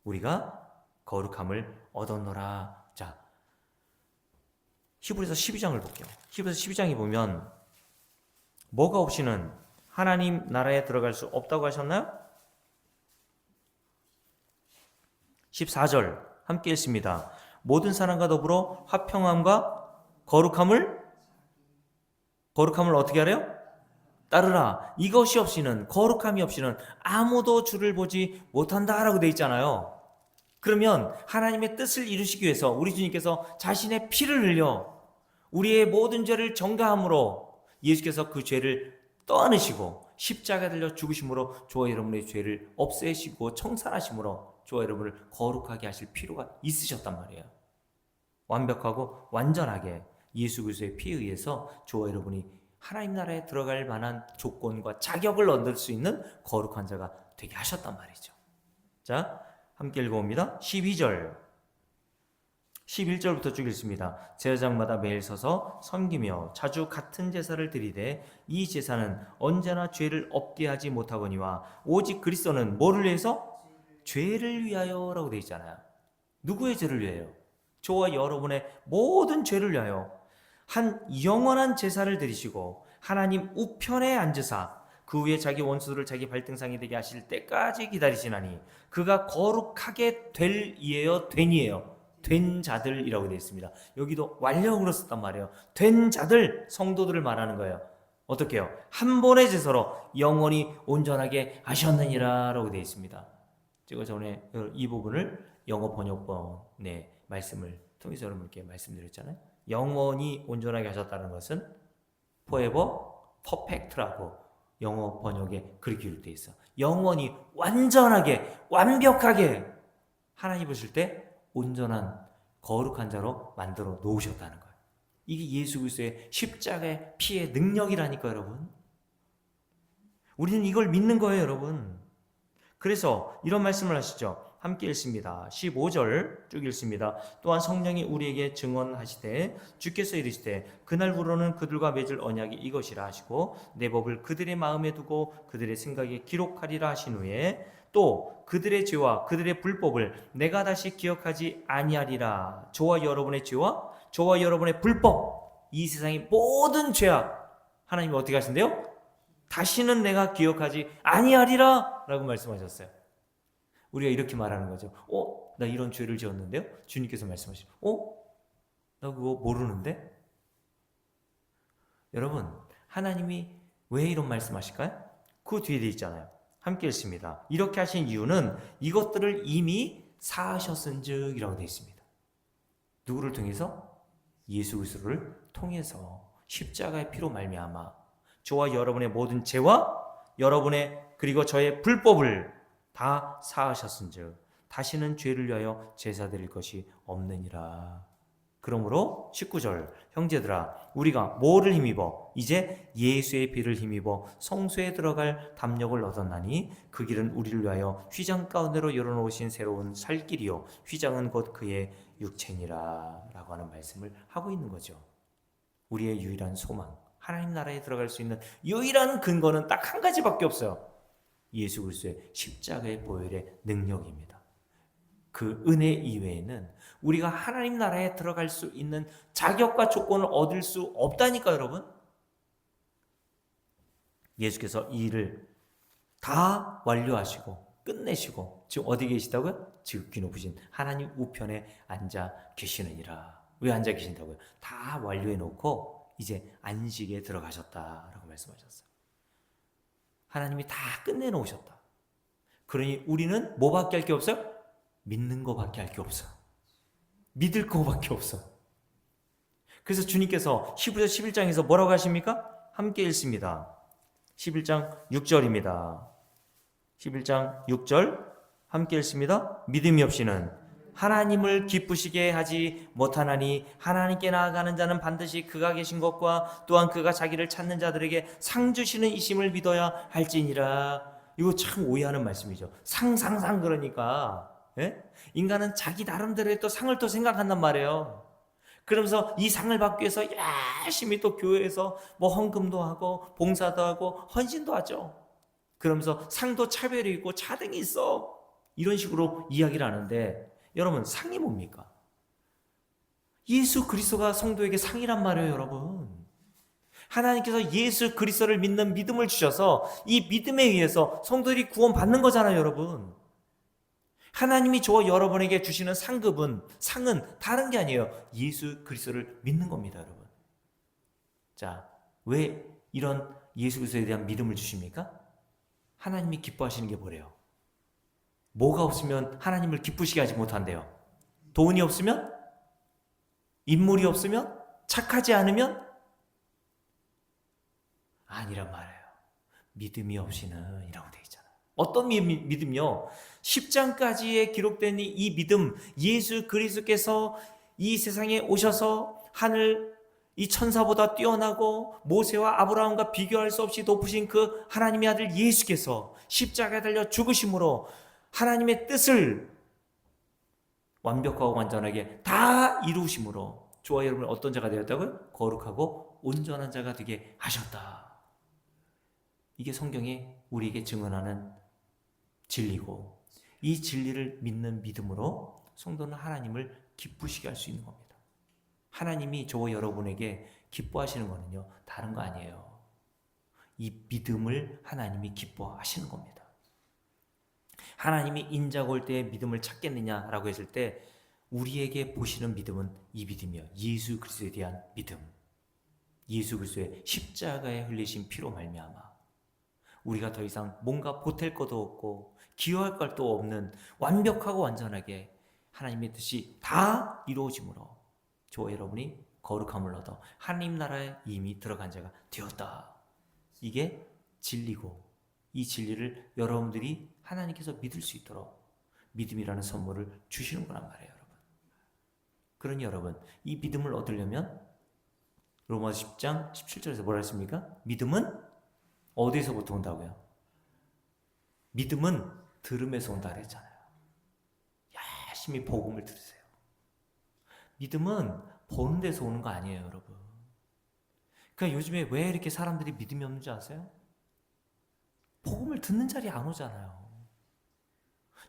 우리가 거룩함을 얻었노라. 자, 히브리서 12장을 볼게요. 히브리서 12장에 보면 뭐가 없이는 하나님 나라에 들어갈 수 없다고 하셨나요? 14절 함께 읽습니다. 모든 사람과 더불어 화평함과 거룩함을 어떻게 하래요? 따르라. 이것이 없이는 거룩함이 없이는 아무도 주를 보지 못한다라고 돼 있잖아요. 그러면 하나님의 뜻을 이루시기 위해서 우리 주님께서 자신의 피를 흘려 우리의 모든 죄를 정가함으로 예수께서 그 죄를 떠안으시고 십자가에 달려 죽으심으로 저와 여러분의 죄를 없애시고 청산하심으로 저와 여러분을 거룩하게 하실 필요가 있으셨단 말이에요. 완벽하고 완전하게 예수 그리스도의 피에 의해서 저와 여러분이 하나님 나라에 들어갈 만한 조건과 자격을 얻을 수 있는 거룩한 자가 되게 하셨단 말이죠. 자, 함께 읽어봅니다. 12절 11절부터 쭉 읽습니다. 제사장마다 매일 서서 섬기며 자주 같은 제사를 드리되 이 제사는 언제나 죄를 없게 하지 못하거니와 오직 그리스도는 뭐를 위해서? 죄를 위하여 라고 되어 있잖아요. 누구의 죄를 위하여? 저와 여러분의 모든 죄를 위하여 한 영원한 제사를 드리시고 하나님 우편에 앉으사 그 후에 자기 원수들을 자기 발등상이 되게 하실 때까지 기다리시나니 그가 거룩하게 될 이에요? 된이에요? 된 자들이라고 되어 있습니다. 여기도 완료형으로 썼단 말이에요. 된 자들, 성도들을 말하는 거예요. 어떻게 해요? 한 번의 제사로 영원히 온전하게 하셨느니라 라고 되어 있습니다. 제가 전에 이 부분을 영어 번역본의 말씀을 통해서 여러분께 말씀드렸잖아요. 영원히 온전하게 하셨다는 것은 forever perfect라고 영어 번역에 그렇게 기록되어 있어. 영원히 완전하게 완벽하게 하나님 보실 때 온전한 거룩한 자로 만들어 놓으셨다는 거예요. 이게 예수 그리스도의 십자가의 피의 능력이라니까 여러분. 우리는 이걸 믿는 거예요 여러분. 그래서 이런 말씀을 하시죠. 함께 읽습니다. 15절 쭉 읽습니다. 또한 성령이 우리에게 증언하시되 주께서 이르시되 그날부로는 그들과 맺을 언약이 이것이라 하시고 내 법을 그들의 마음에 두고 그들의 생각에 기록하리라 하신 후에 또 그들의 죄와 그들의 불법을 내가 다시 기억하지 아니하리라. 저와 여러분의 죄와 저와 여러분의 불법, 이 세상의 모든 죄악 하나님이 어떻게 하신대요? 다시는 내가 기억하지 아니하리라 라고 말씀하셨어요. 우리가 이렇게 말하는 거죠. 나 이런 죄를 지었는데요? 주님께서 말씀하시죠. 나 그거 모르는데? 여러분, 하나님이 왜 이런 말씀하실까요? 그 뒤에 돼 있잖아요. 함께 읽습니다. 이렇게 하신 이유는 이것들을 이미 사하셨은즉 이라고 되어 있습니다. 누구를 통해서? 예수 그리스도를 통해서 십자가의 피로 말미암아 저와 여러분의 모든 죄와 여러분의 그리고 저의 불법을 다 사하셨은즉 다시는 죄를 위하여 제사 드릴 것이 없느니라. 그러므로 19절 형제들아 우리가 뭐를 힘입어 이제 예수의 피를 힘입어 성소에 들어갈 담력을 얻었나니 그 길은 우리를 위하여 휘장 가운데로 열어놓으신 새로운 살 길이요 휘장은 곧 그의 육체니라 라고 하는 말씀을 하고 있는 거죠. 우리의 유일한 소망, 하나님 나라에 들어갈 수 있는 유일한 근거는 딱 한 가지밖에 없어요. 예수 그리스도의 십자가의 보혈의 능력입니다. 그 은혜 이외에는 우리가 하나님 나라에 들어갈 수 있는 자격과 조건을 얻을 수 없다니까 여러분. 예수께서 이 일을 다 완료하시고 끝내시고 지금 어디 계시다고요? 지극히 높으신 하나님 우편에 앉아 계시느니라. 왜 앉아 계신다고요? 다 완료해 놓고 이제 안식에 들어가셨다라고 말씀하셨어요. 하나님이 다 끝내 놓으셨다. 그러니 우리는 뭐밖에 할 게 없어요? 믿는 거밖에 할 게 없어. 믿을 거밖에 없어. 그래서 주님께서 히브리서 11장에서 뭐라고 하십니까? 함께 읽습니다. 11장 6절입니다. 11장 6절 함께 읽습니다. 믿음이 없이는 하나님을 기쁘시게 하지 못하나니 하나님께 나아가는 자는 반드시 그가 계신 것과 또한 그가 자기를 찾는 자들에게 상 주시는 이심을 믿어야 할지니라. 이거 참 오해하는 말씀이죠. 상상상 그러니까 인간은 자기 나름대로의 또 상을 또 생각한단 말이에요. 그러면서 이 상을 받기 위해서 열심히 또 교회에서 뭐 헌금도 하고 봉사도 하고 헌신도 하죠. 그러면서 상도 차별이 있고 차등이 있어. 이런 식으로 이야기를 하는데 여러분 상이 뭡니까? 예수 그리스도가 성도에게 상이란 말이에요, 여러분. 하나님께서 예수 그리스도를 믿는 믿음을 주셔서 이 믿음에 의해서 성도들이 구원받는 거잖아요, 여러분. 하나님이 저와 여러분에게 주시는 상은 다른 게 아니에요. 예수 그리스도를 믿는 겁니다, 여러분. 자, 왜 이런 예수 그리스도에 대한 믿음을 주십니까? 하나님이 기뻐하시는 게 뭐래요? 뭐가 없으면 하나님을 기쁘시게 하지 못한대요. 돈이 없으면? 인물이 없으면? 착하지 않으면? 아니란 말이에요. 믿음이 없이는 이라고 되어 있잖아요. 어떤 믿음이요? 10장까지에 기록된 이 믿음, 예수 그리스도께서 이 세상에 오셔서 하늘 이 천사보다 뛰어나고 모세와 아브라함과 비교할 수 없이 높으신 그 하나님의 아들 예수께서 십자가에 달려 죽으심으로 하나님의 뜻을 완벽하고 완전하게 다 이루심으로 저와 여러분은 어떤 자가 되었다고요? 거룩하고 온전한 자가 되게 하셨다. 이게 성경이 우리에게 증언하는 진리고 이 진리를 믿는 믿음으로 성도는 하나님을 기쁘시게 할 수 있는 겁니다. 하나님이 저와 여러분에게 기뻐하시는 거는요 다른 거 아니에요. 이 믿음을 하나님이 기뻐하시는 겁니다. 하나님이 인자가 올 때 믿음을 찾겠느냐라고 했을 때 우리에게 보시는 믿음은 이 믿음이요. 예수 그리스도에 대한 믿음. 예수 그리스도의 십자가에 흘리신 피로 말미암아 우리가 더 이상 뭔가 보탤 것도 없고 기여할 것도 없는 완벽하고 완전하게 하나님의 뜻이 다 이루어짐으로 저와 여러분이 거룩함을 얻어 하나님 나라에 이미 들어간 자가 되었다. 이게 진리고 이 진리를 여러분들이 하나님께서 믿을 수 있도록 믿음이라는 선물을 주시는 거란 말이에요, 여러분. 그러니 여러분, 이 믿음을 얻으려면 로마서 10장 17절에서 뭐라 했습니까? 믿음은 어디서부터 온다고요? 믿음은 들음에서 온다 그랬잖아요. 열심히 복음을 들으세요. 믿음은 보는 데서 오는 거 아니에요, 여러분. 그러니까 요즘에 왜 이렇게 사람들이 믿음이 없는지 아세요? 복음을 듣는 자리에 안 오잖아요.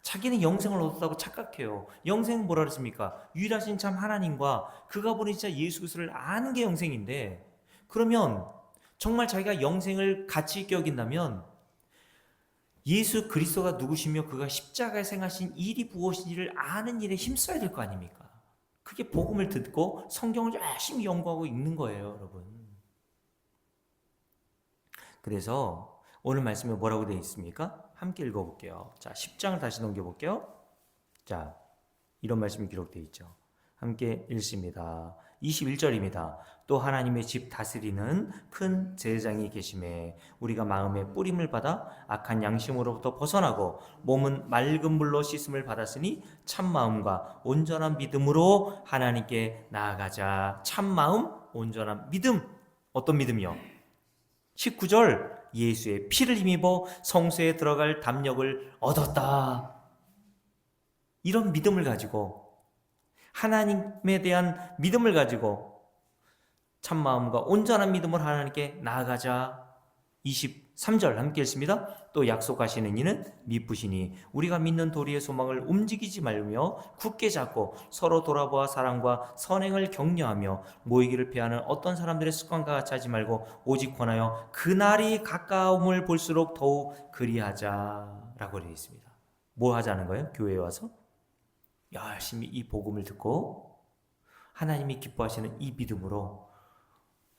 자기는 영생을 얻었다고 착각해요. 영생은 뭐라 그랬습니까? 유일하신 참 하나님과 그가 보낸 진짜 예수 그리스도를 아는 게 영생인데, 그러면 정말 자기가 영생을 가치 있게 여긴다면 예수 그리스도가 누구시며 그가 십자가에 행하신 일이 무엇인지를 아는 일에 힘써야 될 거 아닙니까? 그게 복음을 듣고 성경을 열심히 연구하고 읽는 거예요, 여러분. 그래서 오늘 말씀에 뭐라고 되어 있습니까? 함께 읽어볼게요. 자, 10장을 다시 넘겨볼게요. 자, 이런 말씀이 기록되어 있죠. 함께 읽습니다. 21절입니다. 또 하나님의 집 다스리는 큰 제사장이 계심에 우리가 마음의 뿌림을 받아 악한 양심으로부터 벗어나고 몸은 맑은 물로 씻음을 받았으니 참마음과 온전한 믿음으로 하나님께 나아가자. 참마음, 온전한 믿음. 어떤 믿음이요? 19절 예수의 피를 힘입어 성소에 들어갈 담력을 얻었다. 이런 믿음을 가지고 하나님에 대한 믿음을 가지고 참마음과 온전한 믿음으로 하나님께 나아가자. 23절 함께 읽습니다. 또 약속하시는 이는 미쁘시니 우리가 믿는 도리의 소망을 움직이지 말며 굳게 잡고 서로 돌아보아 사랑과 선행을 격려하며 모이기를 피하는 어떤 사람들의 습관과 같이 하지 말고 오직 권하여 그날이 가까움을 볼수록 더욱 그리하자라고 되어 있습니다. 뭐 하자는 거예요? 교회에 와서 열심히 이 복음을 듣고 하나님이 기뻐하시는 이 믿음으로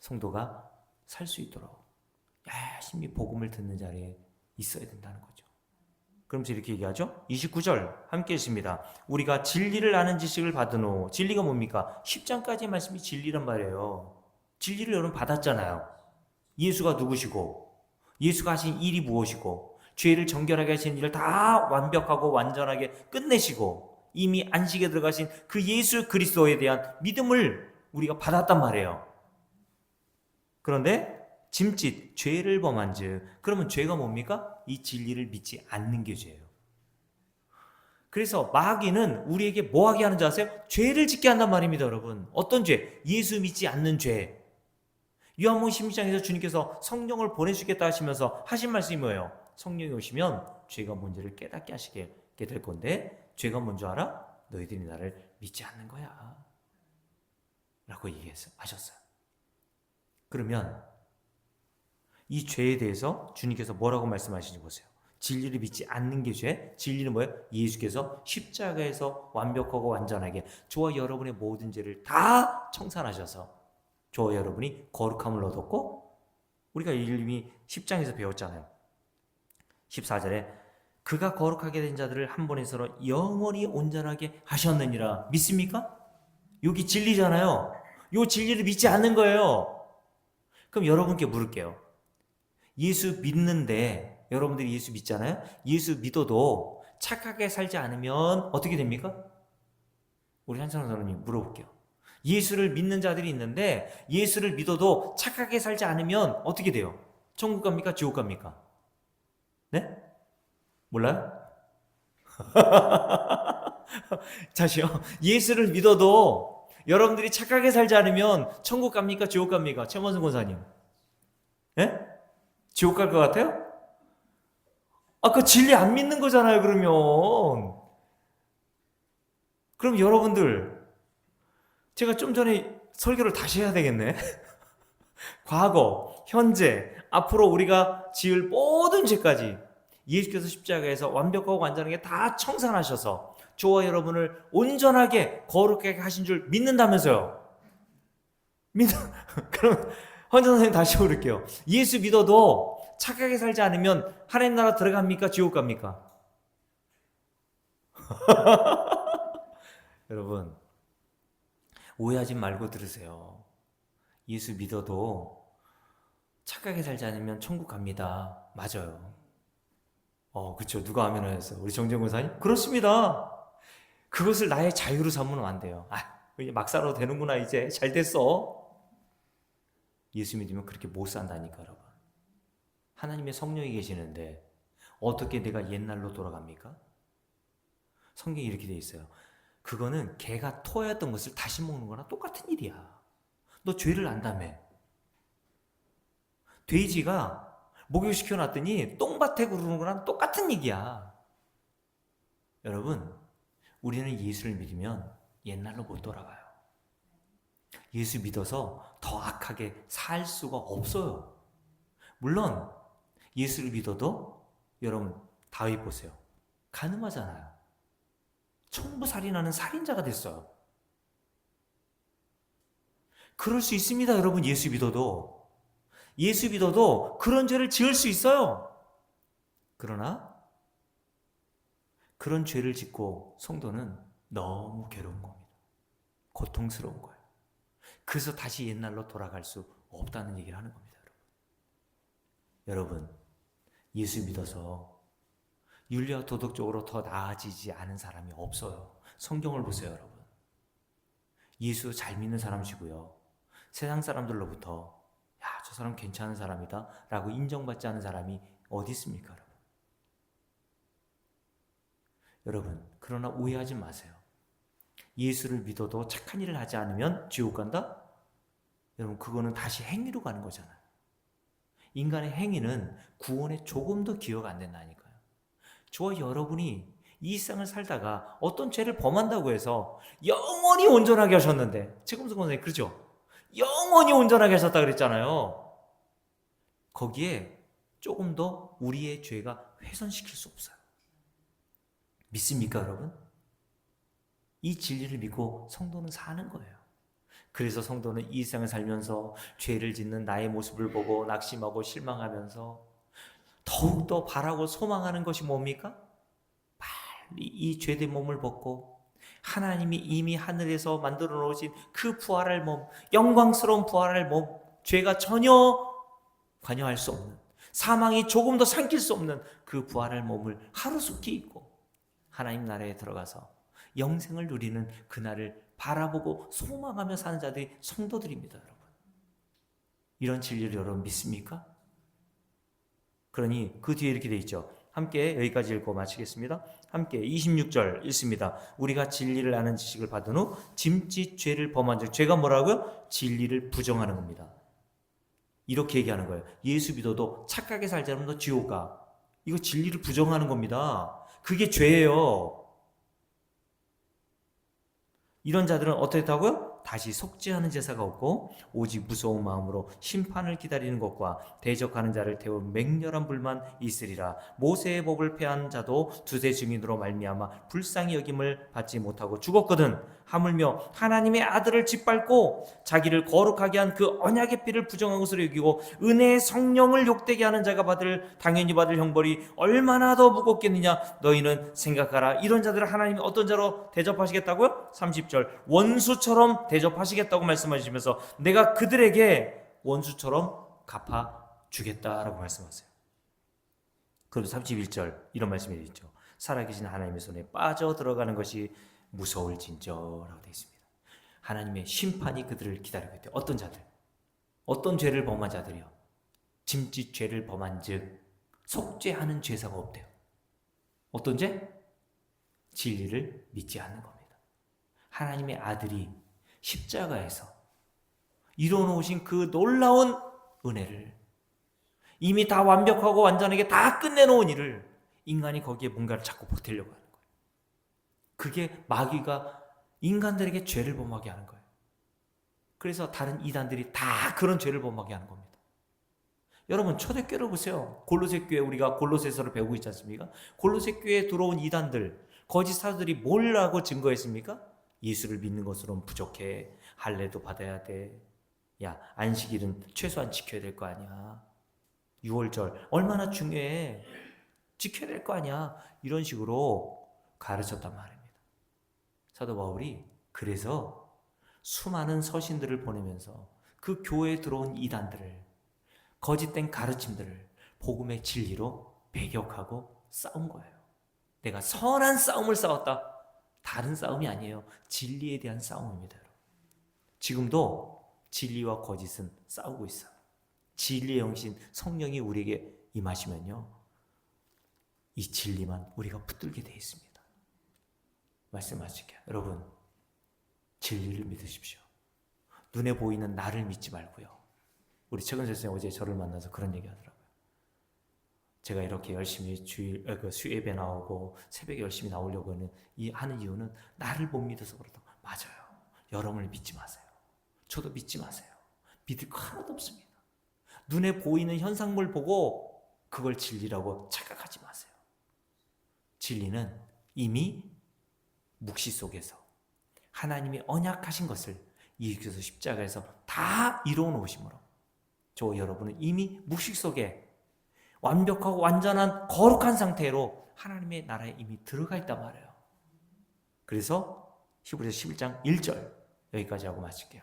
성도가 살 수 있도록 열심히 복음을 듣는 자리에 있어야 된다는 거죠. 그러면서 이렇게 얘기하죠. 29절 함께 읽습니다. 우리가 진리를 아는 지식을 받은 후, 진리가 뭡니까? 10장까지의 말씀이 진리란 말이에요. 진리를 여러분 받았잖아요. 예수가 누구시고 예수가 하신 일이 무엇이고 죄를 정결하게 하신 일을 다 완벽하고 완전하게 끝내시고 이미 안식에 들어가신 그 예수 그리스도에 대한 믿음을 우리가 받았단 말이에요. 그런데 짐짓 죄를 범한 즉, 그러면 죄가 뭡니까? 이 진리를 믿지 않는 게 죄예요. 그래서 마귀는 우리에게 뭐 하게 하는지 아세요? 죄를 짓게 한단 말입니다, 여러분. 어떤 죄? 예수 믿지 않는 죄. 요한복음 16장에서 주님께서 성령을 보내주겠다 하시면서 하신 말씀이 뭐예요? 성령이 오시면 죄가 뭔지를 깨닫게 하시게 될 건데, 죄가 뭔지 알아? 너희들이 나를 믿지 않는 거야 라고 하셨어요. 그러면 이 죄에 대해서 주님께서 뭐라고 말씀하시는지 보세요. 진리를 믿지 않는 게 죄. 진리는 뭐예요? 예수께서 십자가에서 완벽하고 완전하게 저와 여러분의 모든 죄를 다 청산하셔서 저와 여러분이 거룩함을 얻었고, 우리가 이미 10장에서 배웠잖아요. 14절에 그가 거룩하게 된 자들을 한 번에 서로 영원히 온전하게 하셨느니라. 믿습니까? 여기 진리잖아요. 이 진리를 믿지 않는 거예요. 그럼 여러분께 물을게요. 예수 믿는데, 여러분들이 예수 믿잖아요. 예수 믿어도 착하게 살지 않으면 어떻게 됩니까? 우리 한찬호 선생님 물어볼게요. 예수를 믿는 자들이 있는데 예수를 믿어도 착하게 살지 않으면 어떻게 돼요? 천국 갑니까? 지옥 갑니까? 네? 몰라요? 다시요. 예수를 믿어도 여러분들이 착하게 살지 않으면 천국 갑니까? 지옥 갑니까? 최원승 권사님. 네? 지옥 갈 것 같아요? 그 진리 안 믿는 거잖아요, 그러면. 그럼 여러분들, 제가 좀 전에 설교를 다시 해야 되겠네. 과거, 현재, 앞으로 우리가 지을 모든 죄까지 예수께서 십자가에서 완벽하고 완전하게 다 청산하셔서 저와 여러분을 온전하게 거룩하게 하신 줄 믿는다면서요. 그럼 헌정 선생님 다시 물을게요. 예수 믿어도 착하게 살지 않으면 하나님 나라 들어갑니까? 지옥 갑니까? 여러분, 오해하지 말고 들으세요. 예수 믿어도 착하게 살지 않으면 천국 갑니다. 맞아요. 그쵸. 누가 아멘 하셨어요? 우리 정정 권사님? 그렇습니다. 그것을 나의 자유로 삼으면 안 돼요. 이제 막 살아도 되는구나, 이제. 잘 됐어. 예수 믿으면 그렇게 못 산다니까, 여러분. 하나님의 성령이 계시는데 어떻게 내가 옛날로 돌아갑니까? 성경이 이렇게 돼 있어요. 그거는 개가 토하였던 것을 다시 먹는 거나 똑같은 일이야. 너 죄를 안다며. 돼지가 목욕시켜 놨더니 똥밭에 구르는 거랑 똑같은 얘기야. 여러분, 우리는 예수를 믿으면 옛날로 못 돌아가요. 예수 믿어서 더 악하게 살 수가 없어요. 물론 예수를 믿어도 여러분 다윗 보세요. 가늠하잖아요. 청부살인하는 살인자가 됐어요. 그럴 수 있습니다, 여러분. 예수 믿어도 그런 죄를 지을 수 있어요. 그러나 그런 죄를 짓고 성도는 너무 괴로운 겁니다. 고통스러운 거예요. 그래서 다시 옛날로 돌아갈 수 없다는 얘기를 하는 겁니다, 여러분. 예수 믿어서 윤리와 도덕적으로 더 나아지지 않은 사람이 없어요. 성경을 보세요, 여러분. 예수 잘 믿는 사람이시고요. 세상 사람들로부터 야, 저 사람 괜찮은 사람이다 라고 인정받지 않은 사람이 어디 있습니까, 여러분? 여러분, 그러나 오해하지 마세요. 예수를 믿어도 착한 일을 하지 않으면 지옥 간다? 여러분, 그거는 다시 행위로 가는 거잖아요. 인간의 행위는 구원에 조금도 기여가 안 된다니까요. 저와 여러분이 이 세상을 살다가 어떤 죄를 범한다고 해서 영원히 온전하게 하셨는데, 최금수 권사님 그렇죠? 영원히 온전하게 하셨다 그랬잖아요. 거기에 조금 더 우리의 죄가 훼손시킬 수 없어요. 믿습니까, 여러분? 이 진리를 믿고 성도는 사는 거예요. 그래서 성도는 이 세상을 살면서 죄를 짓는 나의 모습을 보고 낙심하고 실망하면서 더욱더 바라고 소망하는 것이 뭡니까? 빨리 이 죄된 몸을 벗고 하나님이 이미 하늘에서 만들어 놓으신 그 부활할 몸, 영광스러운 부활할 몸, 죄가 전혀 관여할 수 없는, 사망이 조금도 삼킬 수 없는 그 부활할 몸을 하루속히 입고 하나님 나라에 들어가서 영생을 누리는 그날을 바라보고 소망하며 사는 자들이 성도들입니다, 여러분. 이런 진리를 여러분 믿습니까? 그러니 그 뒤에 이렇게 돼 있죠. 함께 여기까지 읽고 마치겠습니다. 함께 26절 읽습니다. 우리가 진리를 아는 지식을 받은 후 짐짓 죄를 범한 즉, 죄가 뭐라고요? 진리를 부정하는 겁니다. 이렇게 얘기하는 거예요. 예수 믿어도 착하게 살지 않으면 너 지옥 가. 이거 진리를 부정하는 겁니다. 그게 죄예요. 이런 자들은 어떻게 했다고요? 다시 속죄하는 제사가 없고 오직 무서운 마음으로 심판을 기다리는 것과 대적하는 자를 태운 맹렬한 불만 있으리라. 모세의 법을 폐한 자도 두세 증인으로 말미암아 불쌍히 여김을 받지 못하고 죽었거든. 하물며 하나님의 아들을 짓밟고 자기를 거룩하게 한 그 언약의 피를 부정한 것으로 여기고 은혜의 성령을 욕되게 하는 자가 당연히 받을 형벌이 얼마나 더 무겁겠느냐. 너희는 생각하라. 이런 자들을 하나님이 어떤 자로 대접하시겠다고요? 30절 원수처럼 대접하시겠다고 말씀하시면서 내가 그들에게 원수처럼 갚아주겠다라고 말씀하세요. 그리고 31절 이런 말씀이 있죠. 살아계신 하나님의 손에 빠져들어가는 것이 무서울진저라고 되어 있습니다. 하나님의 심판이 그들을 기다리고 있대요. 어떤 자들? 어떤 죄를 범한 자들이요? 짐짓 죄를 범한 즉 속죄하는 제사가 없대요. 어떤 죄? 진리를 믿지 않는 겁니다. 하나님의 아들이 십자가에서 이뤄놓으신 그 놀라운 은혜를, 이미 다 완벽하고 완전하게 다 끝내놓은 일을 인간이 거기에 뭔가를 자꾸 보태려고 하는 거예요. 그게 마귀가 인간들에게 죄를 범하게 하는 거예요. 그래서 다른 이단들이 다 그런 죄를 범하게 하는 겁니다. 여러분 초대교회를 보세요. 골로새 교회, 우리가 골로새서를 배우고 있지 않습니까? 골로새 교회에 들어온 이단들, 거짓 사도들이 뭐라고 증거했습니까? 예수를 믿는 것으로는 부족해. 할례도 받아야 돼. 야, 안식일은 최소한 지켜야 될 거 아니야. 유월절 얼마나 중요해. 지켜야 될 거 아니야. 이런 식으로 가르쳤단 말입니다. 사도 바울이 그래서 수많은 서신들을 보내면서 그 교회에 들어온 이단들을, 거짓된 가르침들을 복음의 진리로 배격하고 싸운 거예요. 내가 선한 싸움을 싸웠다. 다른 싸움이 아니에요. 진리에 대한 싸움입니다. 지금도 진리와 거짓은 싸우고 있어요. 진리의 영신 성령이 우리에게 임하시면요, 이 진리만 우리가 붙들게 되어 있습니다. 말씀하실게요. 여러분, 진리를 믿으십시오. 눈에 보이는 나를 믿지 말고요. 우리 최근 선생님 어제 저를 만나서 그런 얘기 하더라고요. 제가 이렇게 열심히 수예배 나오고 새벽에 열심히 나오려고 하는 이유는 나를 못 믿어서 그렇다고. 맞아요. 여러분을 믿지 마세요. 저도 믿지 마세요. 믿을 거 하나도 없습니다. 눈에 보이는 현상물 보고 그걸 진리라고 착각하지 마세요. 진리는 이미 묵시 속에서 하나님이 언약하신 것을 예수께서 십자가에서 다 이루어 놓으심으로 저 여러분은 이미 묵시 속에 완벽하고 완전한 거룩한 상태로 하나님의 나라에 이미 들어가 있단 말이에요. 그래서 히브리서 11장 1절 여기까지 하고 마칠게요.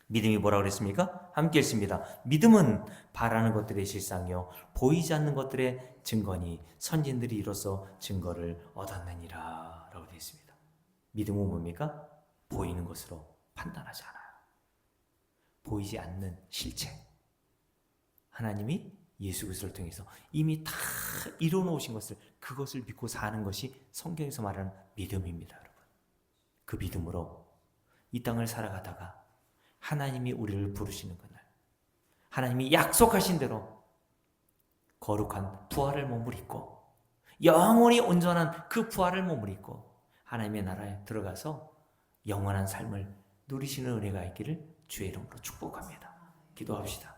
믿음이 뭐라고 그랬습니까? 함께 읽습니다. 믿음은 바라는 것들의 실상이요 보이지 않는 것들의 증거니 선진들이 이로써 증거를 얻었느니라 라고 되어 있습니다. 믿음은 뭡니까? 보이는 것으로 판단하지 않아요. 보이지 않는 실체. 하나님이 예수 그리스도를 통해서 이미 다 이루어 놓으신 것을 그것을 믿고 사는 것이 성경에서 말하는 믿음입니다, 여러분. 그 믿음으로 이 땅을 살아가다가 하나님이 우리를 부르시는 그날, 하나님이 약속하신 대로 거룩한 부활을 몸을 입고 영원히 온전한 그 부활을 몸을 입고 하나님의 나라에 들어가서 영원한 삶을 누리시는 은혜가 있기를 주의 이름으로 축복합니다. 기도합시다.